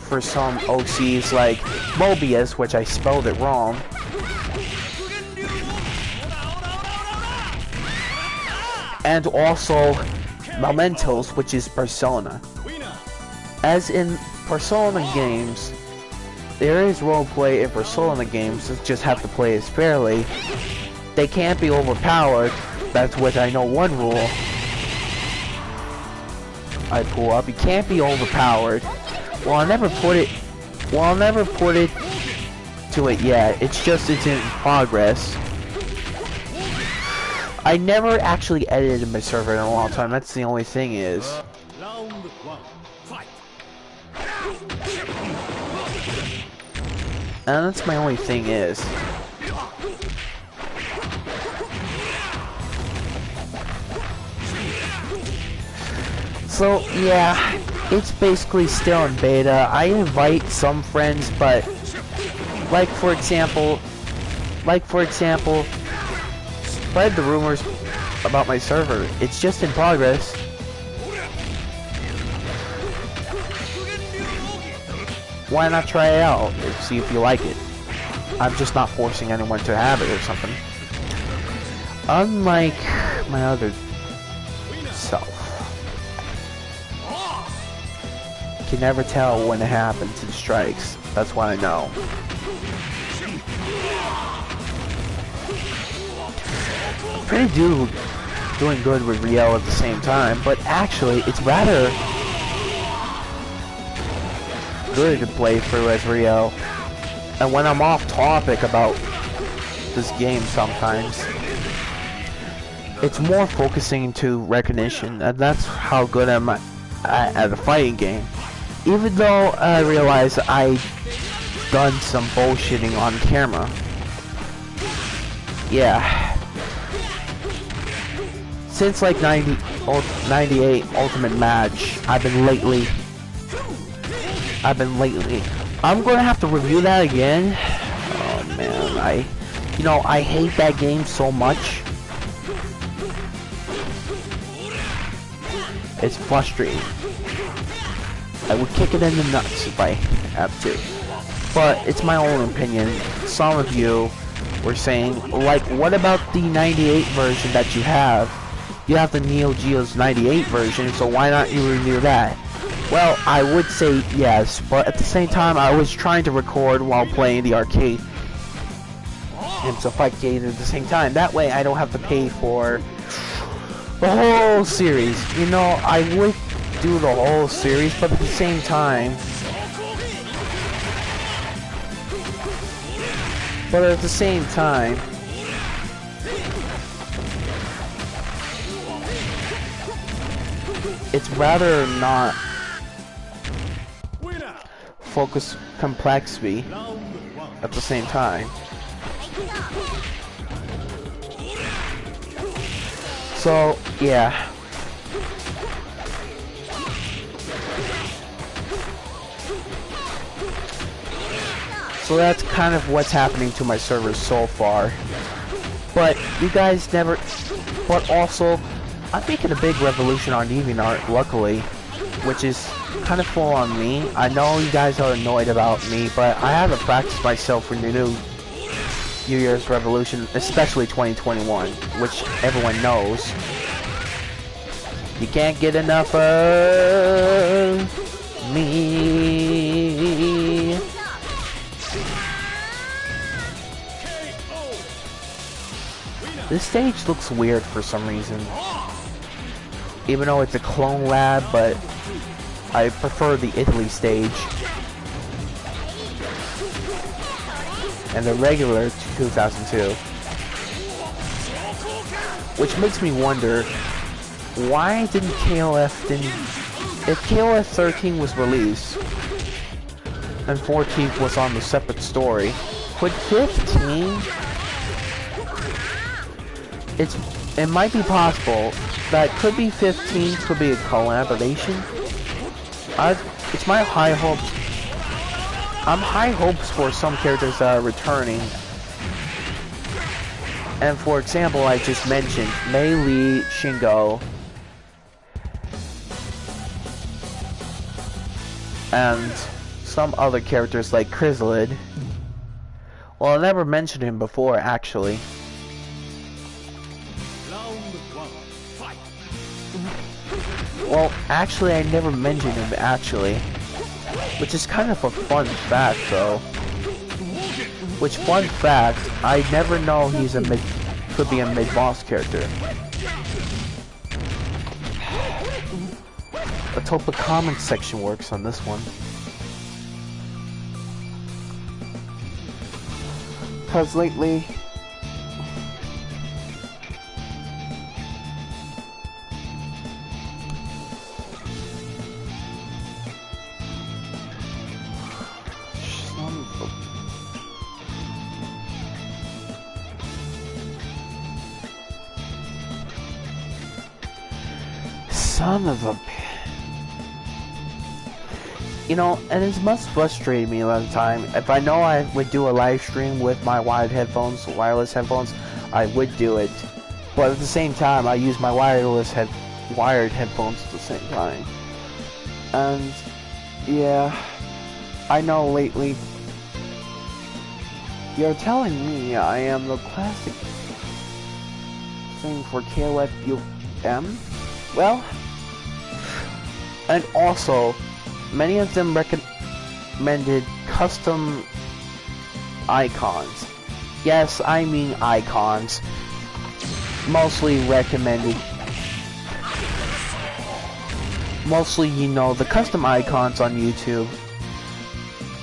for some OCs like Mobius, which I spelled it wrong. and also Mementos, which is Persona. As in Persona games, there is roleplay in Persona games, you just have to play as fairly. They can't be overpowered, that's what I know one rule. I pull up, you can't be overpowered. Well, I'll never put it to it yet, it's in progress. I never actually edited my server in a long time, that's the only thing is. Round 1, fight. And that's my only thing is. So yeah, it's basically still in beta. I invite some friends, but like for example, spread the rumors about my server. It's just in progress. Why not try it out and see if you like it? I'm just not forcing anyone to have it or something. Unlike my other self. You can never tell when it happens and strikes. That's what I know. Pretty doing good with Riel at the same time, but actually it's rather good to play through as Riel. And when I'm off topic about this game sometimes, it's more focusing to recognition, and that's how good I'm at a fighting game. Even though I realize I've done some bullshitting on camera. Yeah. Since like 98 Ultimate Match, I've been lately. I'm gonna have to review that again. Oh man, I hate that game so much. It's frustrating. I would kick it in the nuts if I have to. But it's my own opinion. Some of you were saying, like, what about the 98 version that you have? You have the Neo Geo's 98 version, so why not you review that? Well, I would say yes, but at the same time, I was trying to record while playing the arcade and so fight game at the same time. That way, I don't have to pay for the whole series. You know, I would do the whole series, but at the same time, it's rather not focus complexity at the same time. So yeah. So that's kind of what's happening to my servers so far. But you guys never. But also, I'm making a big revolution on DeviantArt, luckily, which is kind of full on me. I know you guys are annoyed about me, but I haven't practiced myself for the new New Year's Revolution, especially 2021, which everyone knows. You can't get enough of me. This stage looks weird for some reason. Even though it's a clone lab, but I prefer the Italy stage. And the regular 2002. Which makes me wonder, why didn't if KOF 13 was released, and 14 was on the separate story, would 15... It might be possible that could be 15 could be a collaboration. It's my high hopes. I'm high hopes for some characters that are returning. And for example, I just mentioned Mei Li, Shingo, and some other characters like Chrysalid. Well, I never mentioned him before, actually. Round 1, fight. Well, actually, I never mentioned him, actually. Which is kind of a fun fact, though. Which, fun fact, I never know he's a could be a mid-boss character. Let's hope the comment section works on this one. Cause lately... Son of a... You know, and it must frustrate me a lot of the time. If I know I would do a live stream with my wireless headphones, I would do it. But at the same time, I use my wired headphones at the same time. And, yeah, I know lately, you're telling me I am the classic thing for KOF-UM? Well, and also, many of them recommended custom icons. Yes, I mean icons. Mostly recommended. Mostly, you know, the custom icons on YouTube.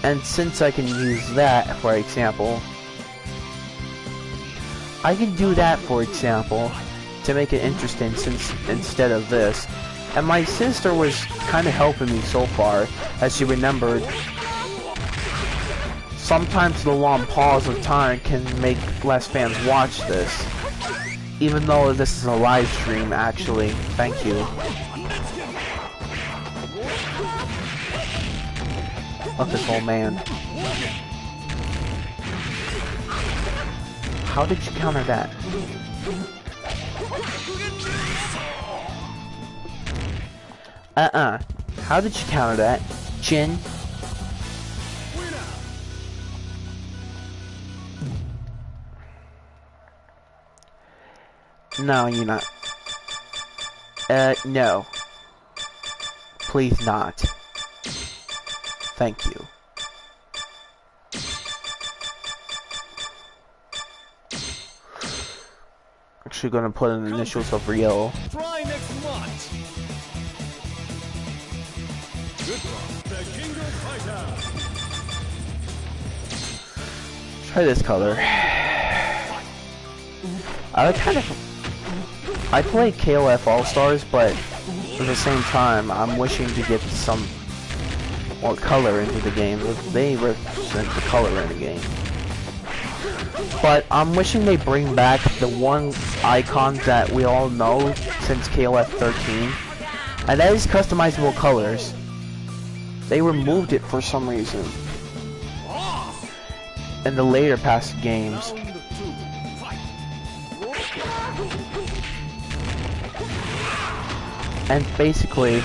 And since I can use that, for example, I can do that, for example, to make it interesting instead of this. And my sister was kind of helping me so far, as she remembered. Sometimes the long pause of time can make less fans watch this. Even though this is a live stream, actually. Thank you. Look at this old man. How did you counter that? How did you counter that? Jin? No, you're not. No. Please not. Thank you. Actually gonna put in the initials of Rio. Try next month. The King of Fighters. Try this color. I play KOF All-Stars, but at the same time, I'm wishing to get some more color into the game. They represent the color in the game. But I'm wishing they bring back the one icon that we all know since KOF 13, and that is customizable colors. They removed it for some reason in the later past games. And basically,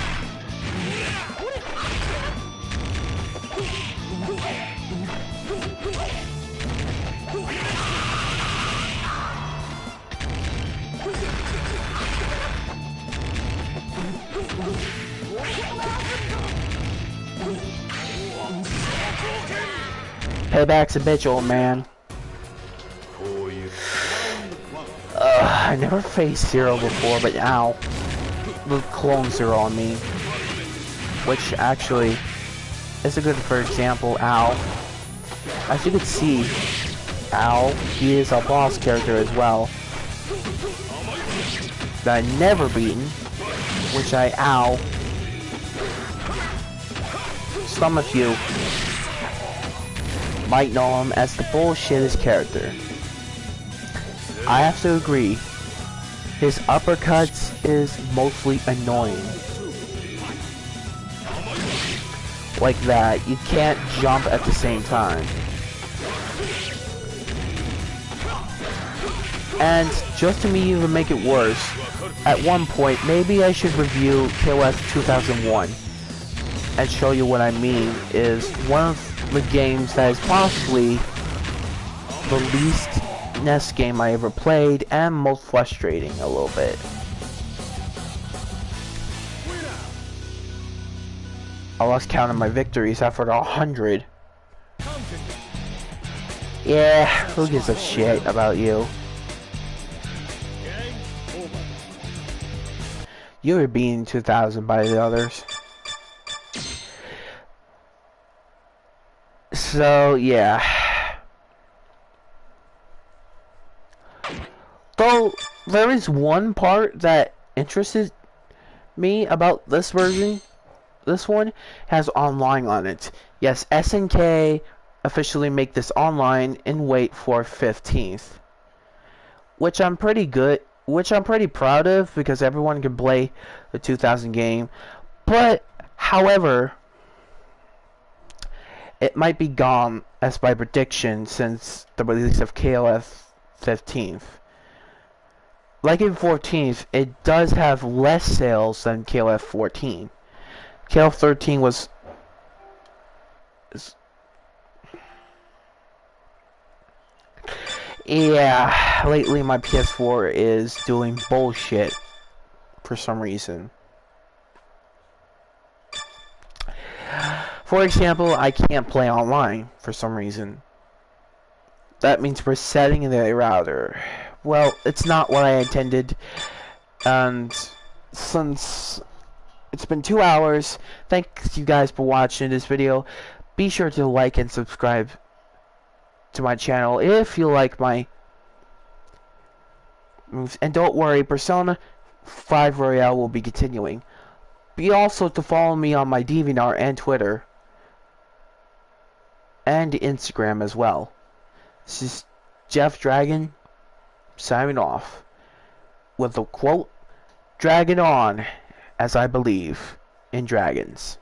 payback's a bitch, old man. I never faced Zero before, but ow. The clone Zero on me. Which actually is a good for example, ow. As you can see, ow, he is a boss character as well. That I never beaten. Which I ow. Some of you might know him as the bullshittest character. I have to agree, his uppercuts is mostly annoying. Like that, you can't jump at the same time. And just to even make it worse, at one point, maybe I should review KOF 2001 and show you what I mean is one of the games that is possibly the least NES game I ever played and most frustrating a little bit. I lost count of my victories after 100. Counting. Yeah, who gives a shit about you? Game over. You were beaten 2,000 by the others. So, yeah. Though, there is one part that interested me about this version. This one has online on it. Yes, SNK officially make this online and wait for 15th. Which I'm pretty proud of because everyone can play the 2000 game. But, however, it might be gone as by prediction since the release of KOF 15th. Like in 14th, it does have less sales than KOF 14. KOF 13 was... Yeah, lately my PS4 is doing bullshit for some reason. For example, I can't play online for some reason. That means resetting the router. Well, it's not what I intended. And since it's been 2 hours, thanks you guys for watching this video. Be sure to like and subscribe to my channel if you like my moves. And don't worry, Persona 5 Royale will be continuing. Be also to follow me on my DeviantArt and Twitter. And Instagram as well. This is Jeff Dragon signing off with the quote, "Dragon on, as I believe in dragons."